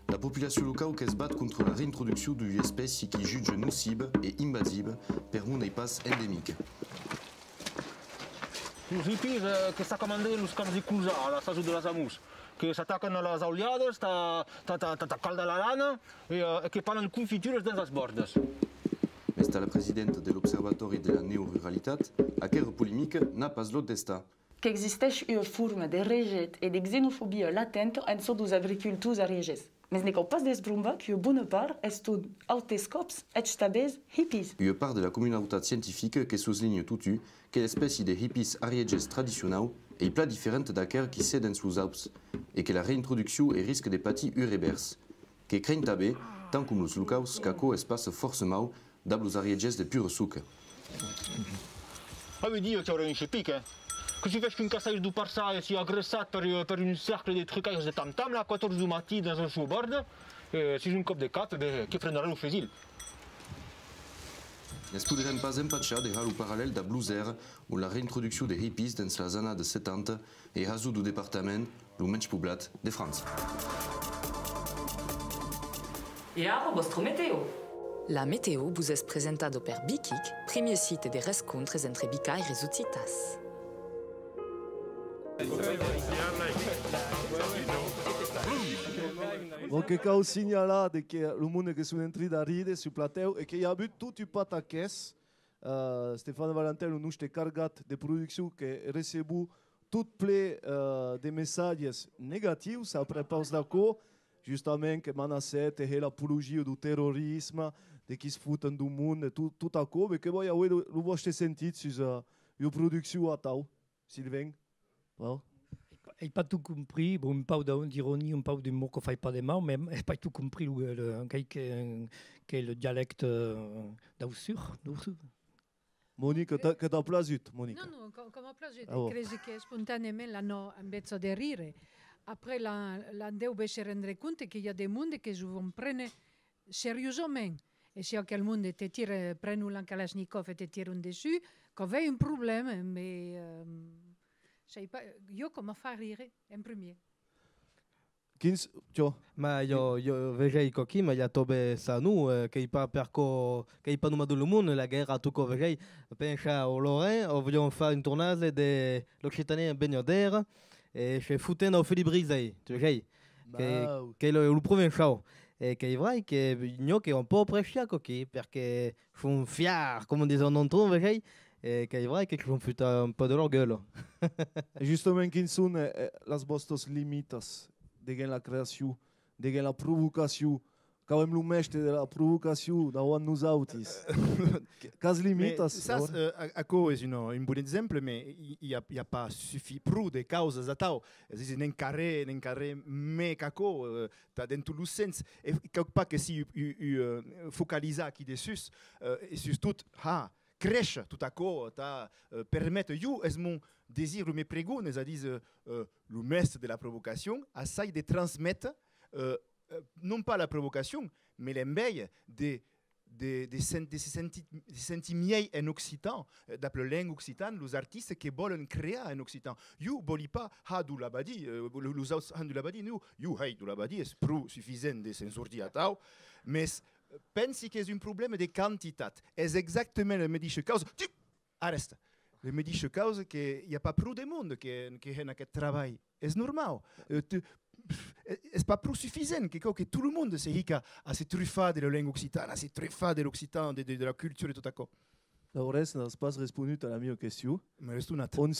La populació local que es bat contre la reintroducció d'una espècie qui juge nocive et invasive per un pas endémique. os hippies que sta comandando os camps de cruzar, a Sasu de las Amus, que s'ataquen a les auliades, t'acalda la lana e que fan confitures dins les bordes. Esta la presidenta de l'Observatori de la Neoruralitat, aquera polemica n'a pas lot d'esta. Que existeix una forma de rejet e de xenofobia latente en so dos agricultors ariegès. Mas ne cal pas desbrombar que bona part est un altes cops et stabès hippies. Une part de la communautat scientifique que souligne tutu que l'espèce de hippies ariegès tradicional est plat différente d'aquer qui c'est dans sous Alpes et que la réintroduction est risque de patir urebers. Que craignent també, tant comme los lucaus, qu'aco espace forcément d'ablos ariegès de pure suc. Ah, vedi, c'è un hippie, que si vezi qu'un cassaire du Parsa e si agressat per un cercle de trucailles de tam-tam, la 14 du matí dans un sous-bord, si un cop de cap, qui prendrà le fusil. Ne podrem pas empatchar de le parallèle da Bluzer ou la réintroduction des hippies dans la zona de 70 et raso du département, le menys poblat de France. Et ara vostre météo. La météo vous est présentée per Bikik, premier site de rencontres entre Bica et Resultitas. Bom, que cal signalar de que o mundo que sont entrés da ride sur plateau et que y a eu tout pataquès. Stéphane Valentin nous a cargat de production que recebu tout plein de messages négatifs après pause d'accord, justement que menacet et l'apologie du terrorisme, de qui se foutent du monde, tout à coup, mais que voi avere le vostre sentit sur la production à tau, Sylvain. Well. Je n'ai pas tout compris, bon, un peu d'ironie, un peu d'humour qu'on ne fait pas des mal, mais je n'ai pas tout compris quel est le dialecte d'Aussur. Monique, que t'as plu, Monique? Non, comme a plu, credo che spontaneamente l'hanno invece di rire. Après, l'andeu va se rendre compte qu'il y a des mondes que je vous prenne sérieusement. Et si quel monde te tire, prenne un Kalachnikov et te tire un dessus, qu'on ait un problème, mais... Io come fa rire in premier. Ma io vegei cochi, ma ya tobe sanu che pa perco che pa numero del mondo la guerra tu co vegei pensa au Lorrain, o vogliamo fare un tournage de l'Occitanie Begnoder e che fouten au Felibrisei, tu vegei che lo provincial e che vrai che gno che un po' prescia cochi perché font fier come disons non trouve vegei. Et qu'il est vrai qu'ils vont foutre un peu de leur gueule. Justement, quelles sont les vostres limites de la création, de la provocation? Quand même, le maître de la provocation, dans nous autres. Quelles limites? Ça, ACO est un bon exemple, mais il n'y a pas suffi plus de causes à tau. C'est un carré, mais qu'ACO, tu as dans tout le sens. Et quelque part que si focalise qui dessus, et surtout, crèche tout à coup, permettre, est mon désir, mes prégots, nous a dit le maître de la provocation, essaye de transmettre, non pas la provocation, mais l'embeille des sentiments en occitan, d'appeler langue occitane, les artistes qui veulent créer en occitan. You ne pas du labadi, les autres du labadi, nous, you du labadi, c'est plus suffisant de censurer à tau, mais pensi que c'est un problème de quantité. C'est exactement le médiche cause. Arrête. Le médiche cause qu'il n'y a pas plus de monde qui a ce travail. C'est normal. C'est pas plus suffisant que tout le monde se hica à se truffer de la langue occitane, à se truffer de l'occitan, de la culture et tout à coup. Le reste n'a pas répondu à la mienne question. Mais reste une autre. On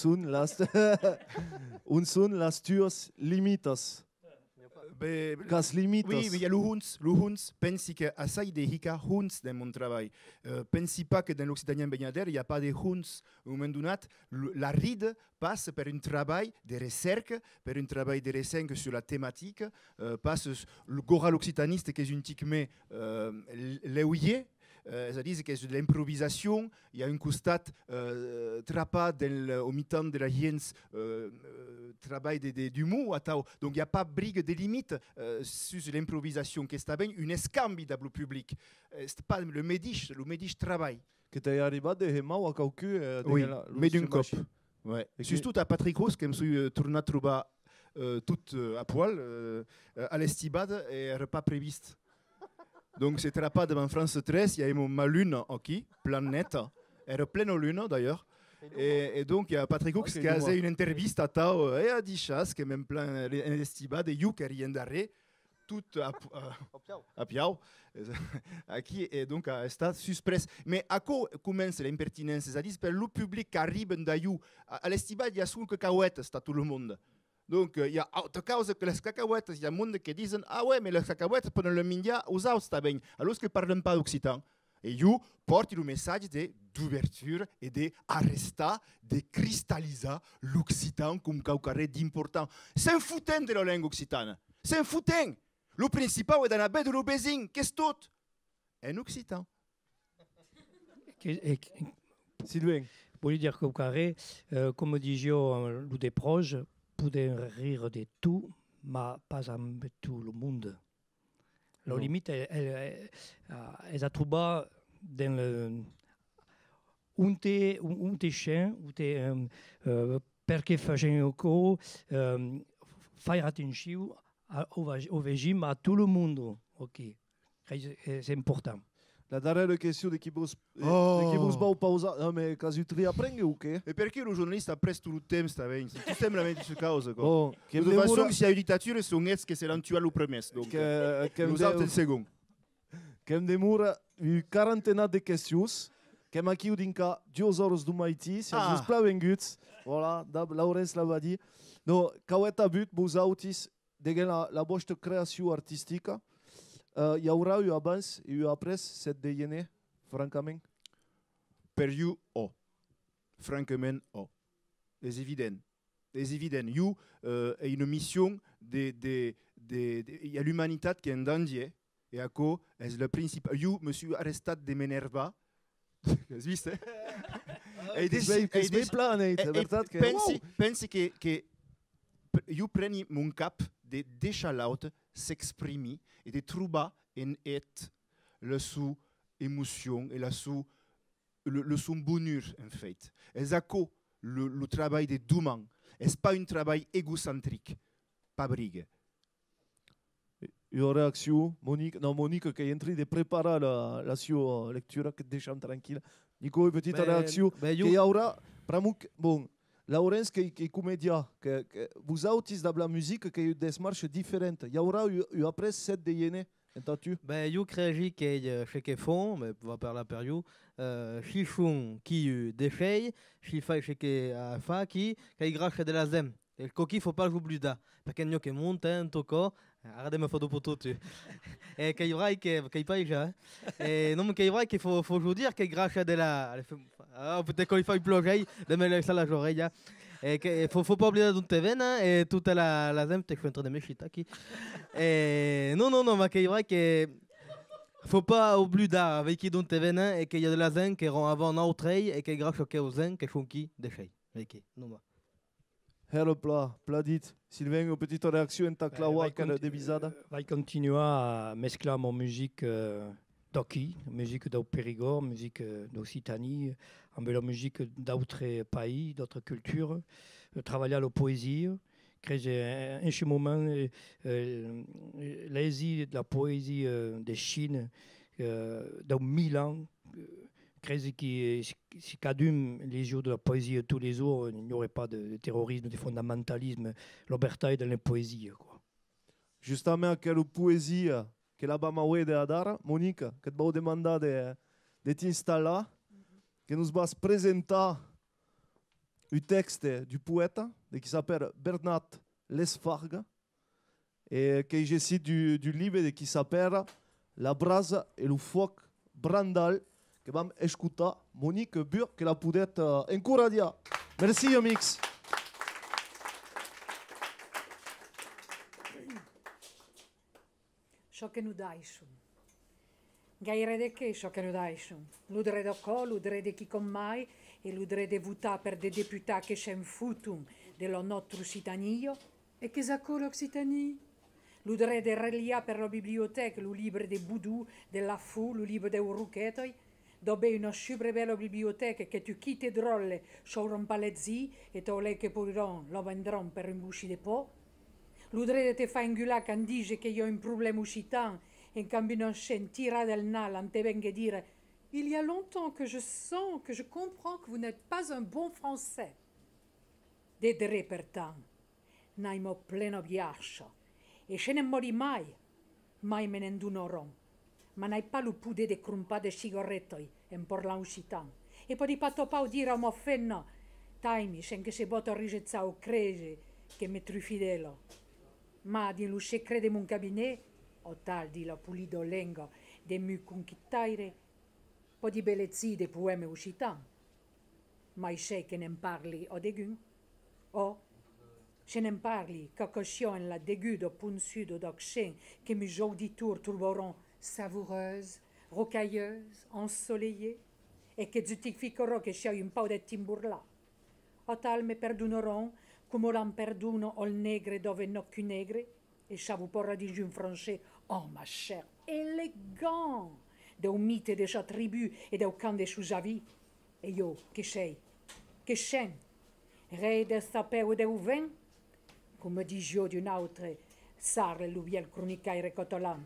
sont las tuas limitas. Cas limites. Oui, mais il y a le Huns pense que essaye de hica Huns dans mon travail. Pense pas que dans l'Occitanien Begnader, il n'y a pas de Huns au moment donné. La ride passe par un travail de recherche, par un travail de recherche sur la thématique, passe le goral occitaniste qui est une ticmé léouillé. C'est-à-dire que c'est de l'improvisation, il y a un constat trapas au mi-temps de la hiens travail du mot. Donc il n'y a pas brigue de limite sur l'improvisation, qui est bien une escambi dans le public. C'est pas le médiche travail. Que tu es arrivé de Hema ou à Caucu? Oui, mais d'une cop. Ouais. Surtout à Patrick Ross, qui me suis tourné trouba tout à poil, à l'estibade et repas préviste. Donc, c'était pas devant France 13, il y a mon ma lune qui, planète, elle est pleine de lune d'ailleurs. Et donc, il y a Patrick Hooks qui a fait une interview à Tao et à Dichas, qui est même plein d'estibades, et You qui rien d'arrêt, tout à Piau, qui est donc à Stade Suspress. Mais à quoi commence l'impertinence? C'est-à-dire que le public qui arrive dans You, à l'estibade, il y a souvent que cacahuètes, c'est tout le monde. Donc, il y a autre cause que les cacahuètes, il y a des gens qui disent ah ouais, mais les cacahuètes, pendant le Mindia, aux autres, c'est bien. Alors qu'ils ne parlent pas d'occitan. Et You porte le message d'ouverture et d'arrester, de cristalliser l'occitan comme quelque chose d'important. C'est un foutin de la langue occitane. C'est un foutin. Le principal est dans la baie de l'Aubézing. Qu'est-ce que c'est? Un occitan. Sylvain, voulez dire qu'au carré, comme disait le des proches, pouvait rire de tout, mais pas avec tout le monde. La limite, elle a trouvé dans le un des chiens, perché facendo faire attention au régime à tout le monde. Ok, c'est important. La dernière question de qui vous va au pausa. Non, mais quand tu apprends ou quê? Et perché le journaliste a preso tout le thème, sta bene? Tu t'aimes la même chose, quoi. Bon, de toute façon, s'il y a une dictature, c'est un que c'est l'antual ou premier. Donc, nous avons le second. Kem demura une quarantaine de questions. Kem aqui o dinka 2 horas do Maiti, se a plein venguts. Voilà, Laurence l'a dit. No, kaweta but vous autis de la vostra création artistique. Il y aura eu abans et eu après cette déjeuner, francament. Per you, oh. Francament, oh. C'est évident. C'est évident. You est une mission il y a l'humanité qui est en danger. Et à quoi est le principal. You, monsieur arrestat de Minerva. Viste? Et pensi que you preni mon cap de déchalaute s'exprimer et de trouver en être le sous émotion et le sous bonheur en fait. Et ça quoi le travail de Douman. Est-ce pas un travail égocentrique? Pas brigue. Une réaction, Monique qui est en train de préparer la sua lecture, que déjà tranquille. Nico, une petite réaction. Il y aura, bon, Laurence qui est comédien, que vous avez de la musique qui a des marches différentes. Il y aura après cette déjeuner. Entends-tu? Ben, you crée que chez Kefon, mais on va parler par you. Chichon qui déchei, chifai chez que fa qui grâce de la zem. Et le coquille faut pas jouer plus d'à. Parce qu'il y a qui monte un toco. Arrête me photo poteau tu. Et qu'il y aura qui paye déjà. Et non mais qu'il y aura qu'il faut vous dire que grâce de la peut-être qu'il faut plonger de me ça la oreille. Et qu'il faut pas oublier de te veine et toute la zem t'es en train de me chita qui. Et non mais qu'il y aura que faut pas oublier avec qui donc te veine et qu'il y a de la zem qui rend avant un autre et que grâce au zen que font qui déchets. OK, non. Hello plat dit. Sylvain, une petite réaction en tant que la voix de Bizada. Va continuer à mescler mon musique d'Oki, musique d'au Périgord, musique d'Occitanie, avec la musique d'autres pays, d'autres cultures, travailler à la poésie, créer un moment l'Asie de la poésie de Chine dans 1000 ans. Si cadume les jours de la poésie tous les jours, il n'y aurait pas de terrorisme, de fondamentalisme. L'Alberta est dans la poésie. Quoi. Justement, quelle poésie que la Bamawe de Adara, Monique, que tu vas demander de t'installer, que nous vas présenter le texte du poète qui s'appelle Bernard Lesfargue et que je cite du livre qui s'appelle La brase et le foc Brandal. Que vam escutar Monique Bur, que la podet encourager. Merci, Mix. Ciò che nu daisum. Gaire de che ciò che nu daisum. L'udre do co, l'udre de chi con mai, e l'udre de vuta per de deputà che c'è futum dello nostro citanio, e che sa co l'Occitanie. L'udre de relia per la biblioteca, lo libro de Boudou, della Fu, lo libro de Uruchetoi, dove una super bella biblioteca che tu chitti drolle sur un palazzi e tu lei che poi lo vendrò per un busci de po'. L'udre te fa ingulare che dice che io ho un problema uscitan e in cambio non scen tira del nal ante venga dire Il y a longtemps que je sens, que je comprends que vous n'êtes pas un bon français. Dedere pertan, naimo pleno ghiaccio, e ce ne mori mai me ne ndunoron. Ma n'hai pas le poude de crumpa de cigarettoi en porlan uscitan. E poi pas topau dire a mo fenna, taimi, sen che se boto rigezzao crege, che me trufidelo. Ma di lusce crede mon cabinet, o tal di la pulido lenga, de mu conchittaire, po di bellezzi de poeme uscitan. Ma i sei che ne parli o de gun? O, se ne parli, cacoscion la dégude pun sud d'Oxen, que mes jours tour trouveront savoureuse, rocailleuse, ensoleillée, et que giustificherò che sia un po' de timburla. O tal me perdoneront, come l'on perdono al negre dove no più negre, e savou porra di un français, oh ma chère, élégant, de un mite de sa tribu et de camp de sous avis. E io, che sei, che scen, re de sapeu de uven, come digio d'un autre, sarle l'uviel cronicaire cotolan.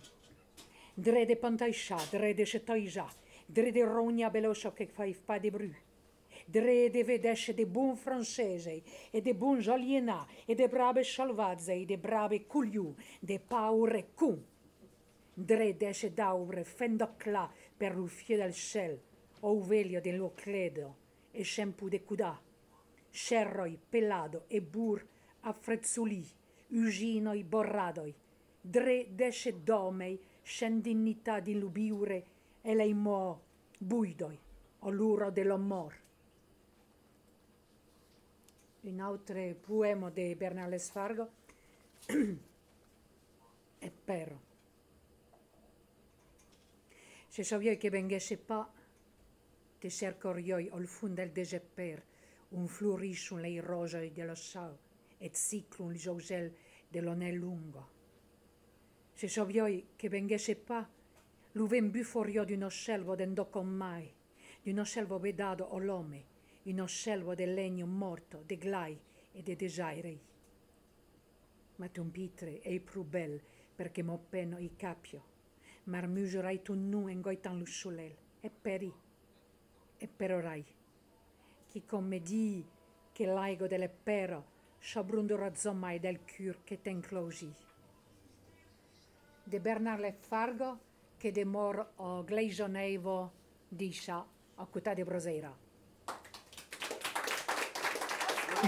Dre de pantaisha, dre de chetoija, dre de rogna beloso che fai pas de bru. Dre de vedesce de buon francese, e de buon aliena, e de brabe salvazze, e de brabe cugliu, de paure cum. Dre desce d'aure fendocla per l'uffie del ciel, o velio dello credo, e shampoo de cuda. Scerroi, pelado, e bur, affrezzuli, uginoi, borradoi. Dre desce domei, scendinnità di lubiure, e lei mo buidoi, o l'uro dell'amor. Un altro poema di Bernard Lesfargo è però. Se savioi che venisse pas, ti cercorioi al fond del désesper, un fluris sur les roses dello sal, et ciclone Josel dell'onel lungo. Se savioi che venisse pas, l'uven buforio di uno selvo d'endo con mai, di uno selvo vedato all'uomo, uno selvo del legno morto, de glai e de desairei. Ma ton pitre è più bel perché mo penno i capio, marmuserai tu nu en goitan lu solel, e peri, e perorai. Chi come di che l'aigo delle pero, sciabrundora zommai del cur che t'enclosi. De Bernard Lesfargo, che de mor o gleisonevo discia a cuta de broseira.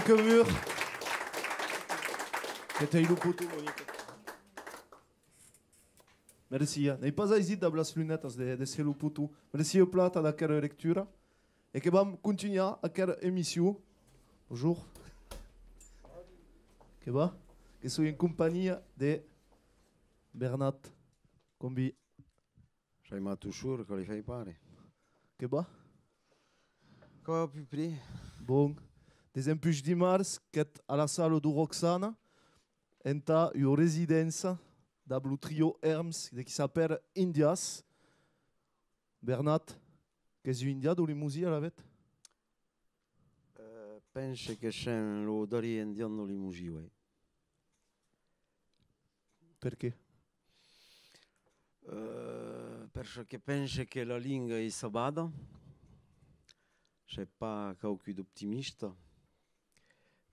Mur. C'était il puto, Monique. Merci. N'hai pas hésité d'avoir las lunettes de ce puto. Merci au plat à quelle lecture. Et que vam continuer à quelle émission. Bonjour. Que va? Que sono in compagnia de Bernat Combi. C'hai ma toujours che li fai pare. Que va? Cosa più pri? Bon. Des empuix dimarts qu'est à la salle du Roxana. Enta une résidence d'un trio Herms qui s'appelle Indias. Bernat, qu'est-ce que India dans les musiques à la vête? Penso che c'è l'odore indiano di musica, oui. Perché? Perché penso che la lingua è sabada. C'è pas qualcuno d'optimista.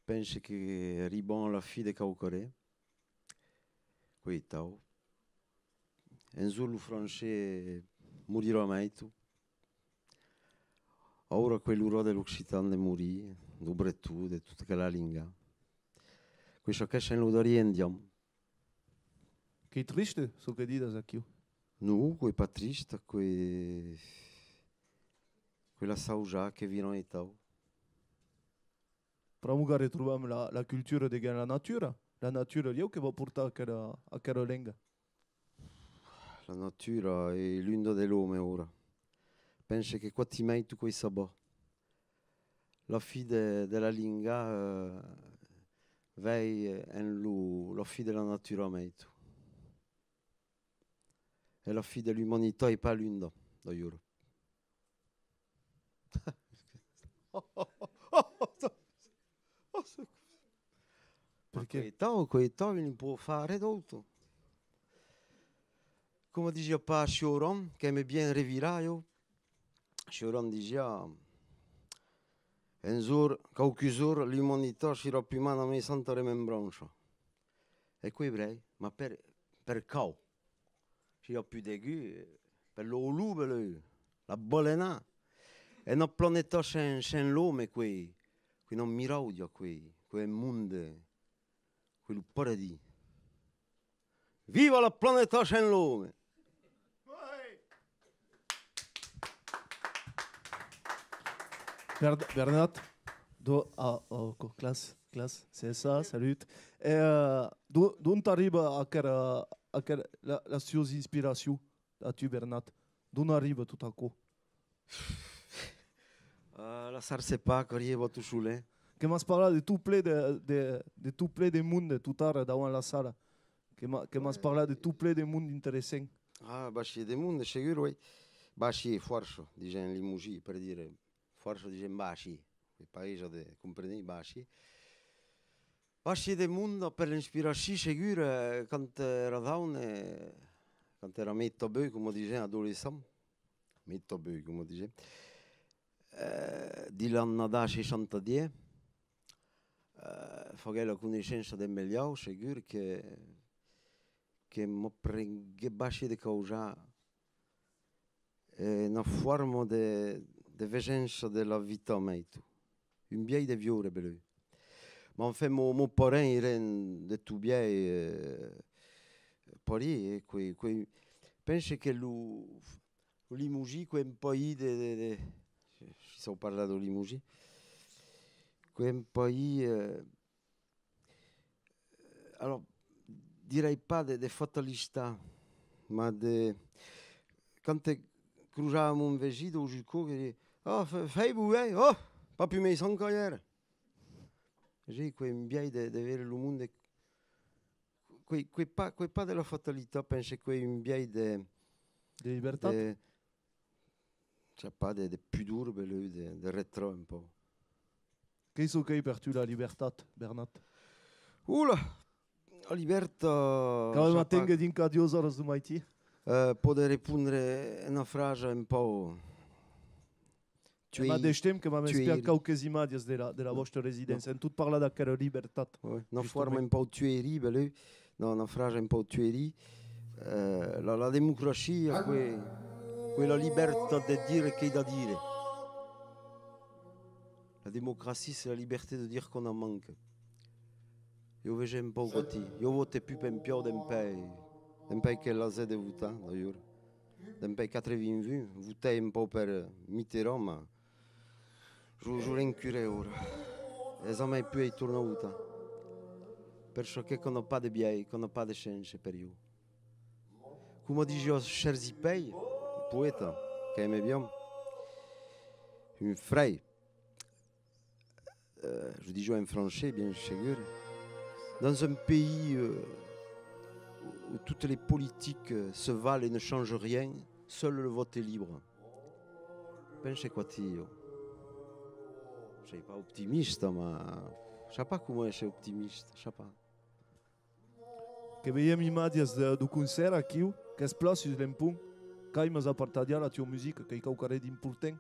Penso che ribon la fine caucare. Coitao. En zulu francese morirà mai tu. Ora quell'uro dell'Occitan morì, do Bretù, di tutta quella lingua. Questo che c'è in l'odore indiano. Che è triste, so che dite da qui. No, è pas triste, quella saugia che viene in Italia. Però magari troviamo la cultura della natura. La natura è che va portare a quella lingua. La natura è l'uno dell'uomo ora. Penso che qua ti metti quei sabò. La fine della lingua vai en la fine della natura metti. E la fine dell'umanità è pas l'uno d'ailleurs. Perché questo non può fare tutto. Come dice Pascioron, che mi viene riviraio, ci rendigia un jour, qualche jour, l'umanità ci rapprima a me santa remembranza. E quei ebrei, ma per cau, ci ha più d'aigu, per lo lube, la bolena, e non planeta sen l'uomo, quei non miraudia, quei mondo, quel paradis. Viva la planeta sen l'uomo! Bernat, classe, c'est ça, salut. Et d'où t'arrives à la sua inspiration, à tu Bernat? D'où arrive tout à coup? La sarse pas, qu'arrive tout choulé. Que m'as parlé de tout plein de tout plein de monde tout tard dans la salle. Que m'as parlé de tout plein de monde intéressant. Ah, bah c'è des monde, sicuro, oui. Bah c'è forse, dice in Limousin, per dire. Forse dice Baci, il paese de comprendere Baci. Baci del mondo per l'ispirazione sicura quando era down, quando era metto bui, come dice, adolescente. Metto bui, come dice. Di l'anno da 60 fare la conoscenza del meglio, sicuro che mi prende Baci di causa una forma di vecenza della vita meito. Un biais de viore beleu. Ma en fait, mon parrain, il est de tout biais Paris. Penso che Limousin, è un pays ci stiamo parlando di Limousin, è un pays, alors, direi pas de fatalista, ma de, quand cruciavamo un vestito, Giuco, che oh, fai buie, oh, pas più mai son carrière. J'ai un biais de vedere il mondo, pas della fatalità, penso che è un biais de libertà. C'è pas de pudor, de rétro un po'. Qu'est-ce che per tu la libertà, Bernat? Oula, la libertà... Quand même, tengo din ca Dios ora su mai ti? Poder rispondere una frase un po'... Ma deștem că m-am inspirat qualques images de la vostra residenza. En tot parla d'aquella libertà. Una forma un po' tuerie, una frase un po' tuerie. La democrazia, quella libertà di dire che da dire. La démocratie, c'est la liberté de dire qu'on en manque. Io vedo un po' così. Io voto più per un pays che la Z de votar, d'ailleurs. Un pays 80 votai un po' per Mitterrand, ma je l'incuré ora. E non mai più torna a votare. Perché non pas de biais, non pas de chance per io. Come dice Cher Zipay, poète, qui aimait bien, un frère, je dis en français, bien sûr, dans un pays où toutes les politiques se valent et ne changent rien, seul le vote est libre. Pense quoi io? Je ne suis pas optimiste, mais je ne sais pas comment je suis optimiste, je ne sais pas. Que veiem imatges du concert aquí, que es place sur l'empun, que m'has apartat la tua musica, que hi cau carrer d'important.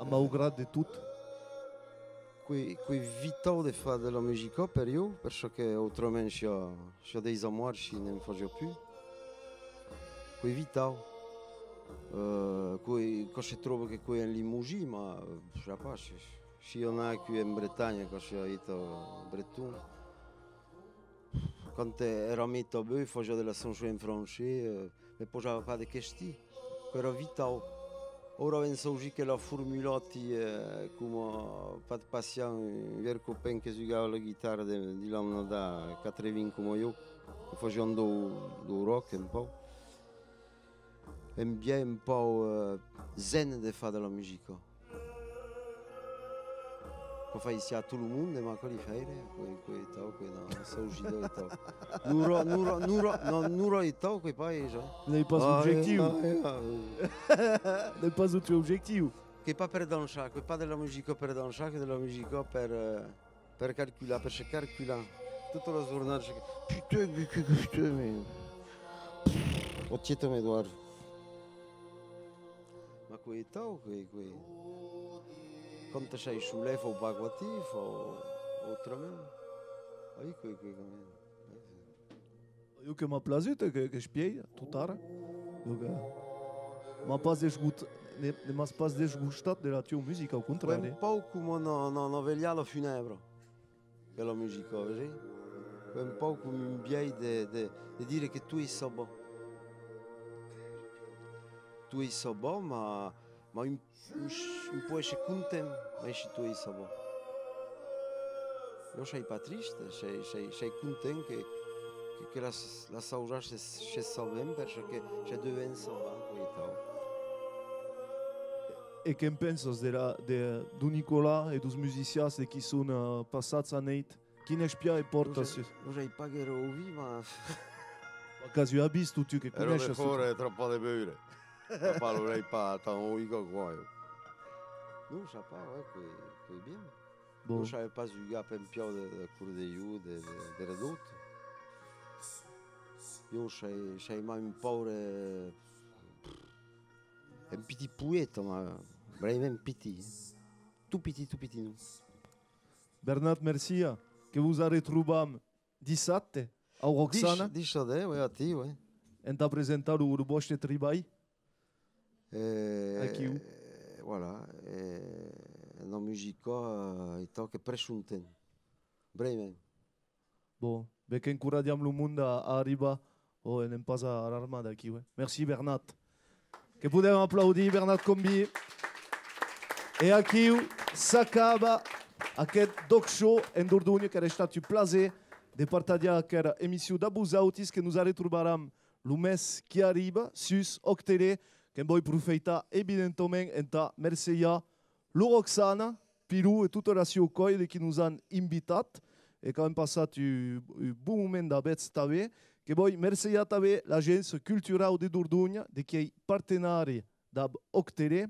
Malgrat de tot. Quei vital de fare della musica per io, perché altrimenti c'ho dei amori che non faccio più. Quei vital. Che si trova che qui in Limousin, ma je sais pas, si on a qui in Bretagne, che si è in Breton. Quando era metà bue, facevo della chanson in francese, ma poi j'avais pas de questions. Era vital. Ora penso che la formulati come pas de patient, un vero copain che giocava la chitarra di l'anno da 80 come io, facendo do rock un po'. Aime bien un po' zen de fare della musica. Che fa ici a tout le monde, ma che li fai? Quei non so uscito e tal. Nuro e tal, quei paesi. N'hai pas objectif. N'hai pas un objectif. Che pas per danser, che pas della musica per danser, che della musica per calcolare, per calcolare. Tutta la giornata. Putain, mais... Oh, tiens, Edouard. quei tau, quando c'hai sull'efo o baguatif o autramente. Aí, Eu que m'ha plazut que spiei tutara. Donc m'ha pas desgustat de la tua musica, au contrario. Un po' come una vegliata funebre, che la musica, vedi? Un po' come un biais di dire che tu sei sabò. Tu sei sabò, ma un po' essere contento, ma tu sei sabò. Io sei pas triste, sei contento che la saudade c'è sabem perché c'è due sabò e tal. E che penses du Nicolas e dos musicians qui sono passati a Nate? Chi ne spia e porta su? Non sai pas che ero viva. Caso io visto tu che conosci. Ero fuori troppo di beure. Ma non hai pas tant oigo qua. Non sa pas, ouais, que bien. Bon. Non savais pas du gars un pio de cour de you de redot. Io sei mai un pauvre un petit poète, ma vraiment petit. Tout petit nous. Bernat, merci. Que vous a retrouvé 17 a Roxana. 17, oui, à ti, oui. Et t'as présenté le vostre travail. Aqui. Voilà. La musica è che presunten. Vraiment. Bon, perché incoraggiamo il mondo a arrivare e non passa all'armata aquí. Merci Bernat. Che possiamo applaudire Bernat Combi. E aquí s'acaba aquest dog show en Dordogne che è stato un piacere di partagiare questa emissione da Busautis che nous ritroveremo il mese che arriva su Octele che voi approfittare evidentemente e ta merceia Roxana, Pilou e tutta la sua coide che nous hanno invitato e che hanno passato un buon momento da Bezztave che voi merceia l'agenzia culturale di Dordogne di che è partenario da Octele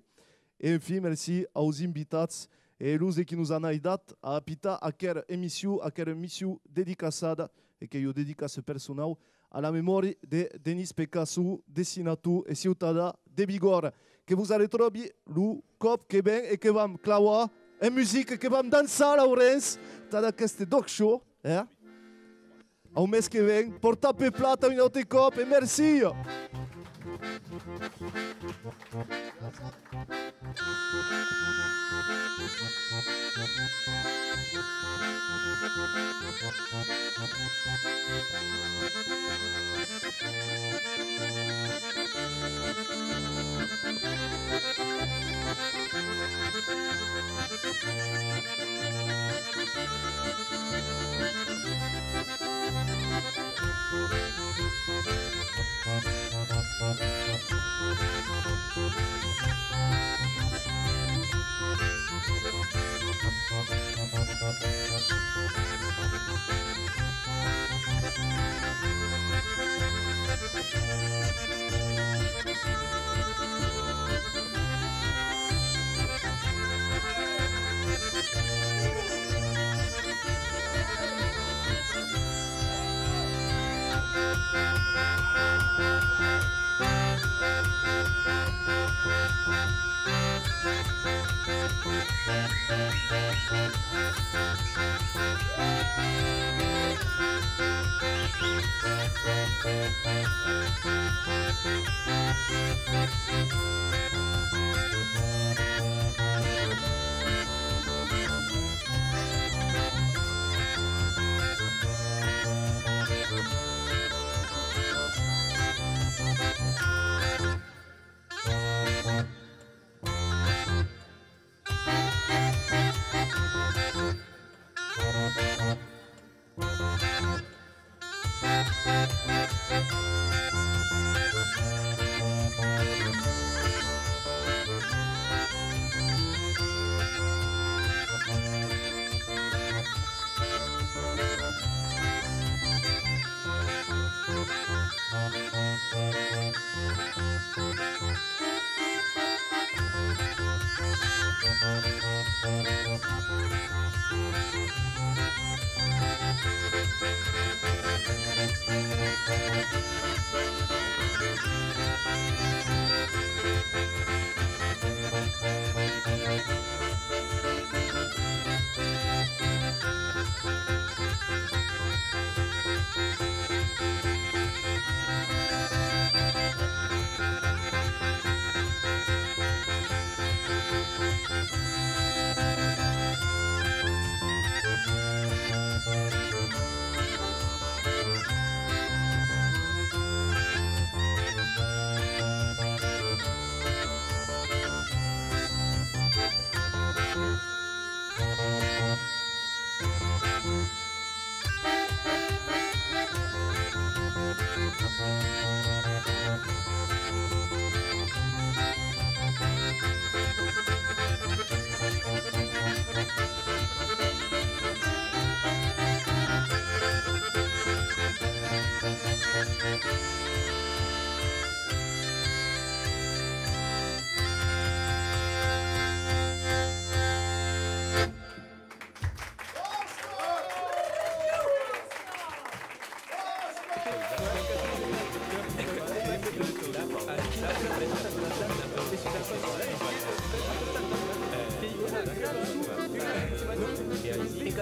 e infine merci aux invitats e l'use che nous hanno aiutato a apita a questa emissione dedicata e che io dedicasse personale alla memoria di Denis Picasso, dessinato e cittadino de Bigorre. Che vous allez trover le cop che ben e che vam clavar e musica che vam danzare a Orense da questo dog show. A un mese che viene, portate plata in altri cop e merci.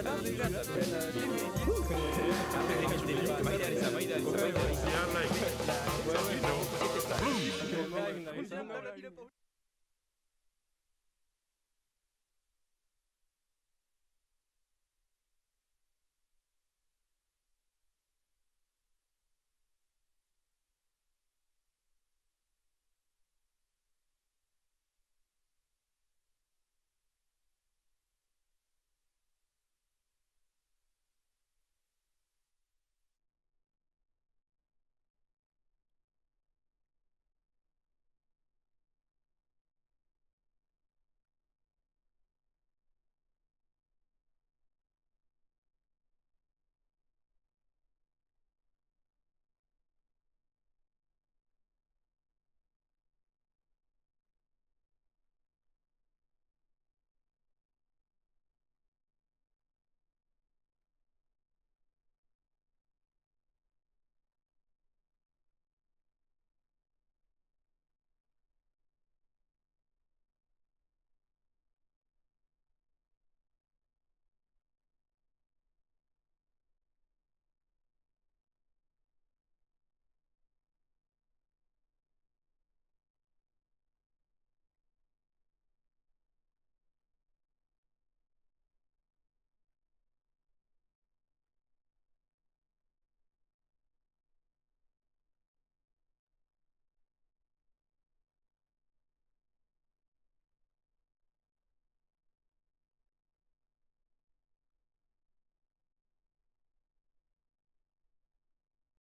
Blue.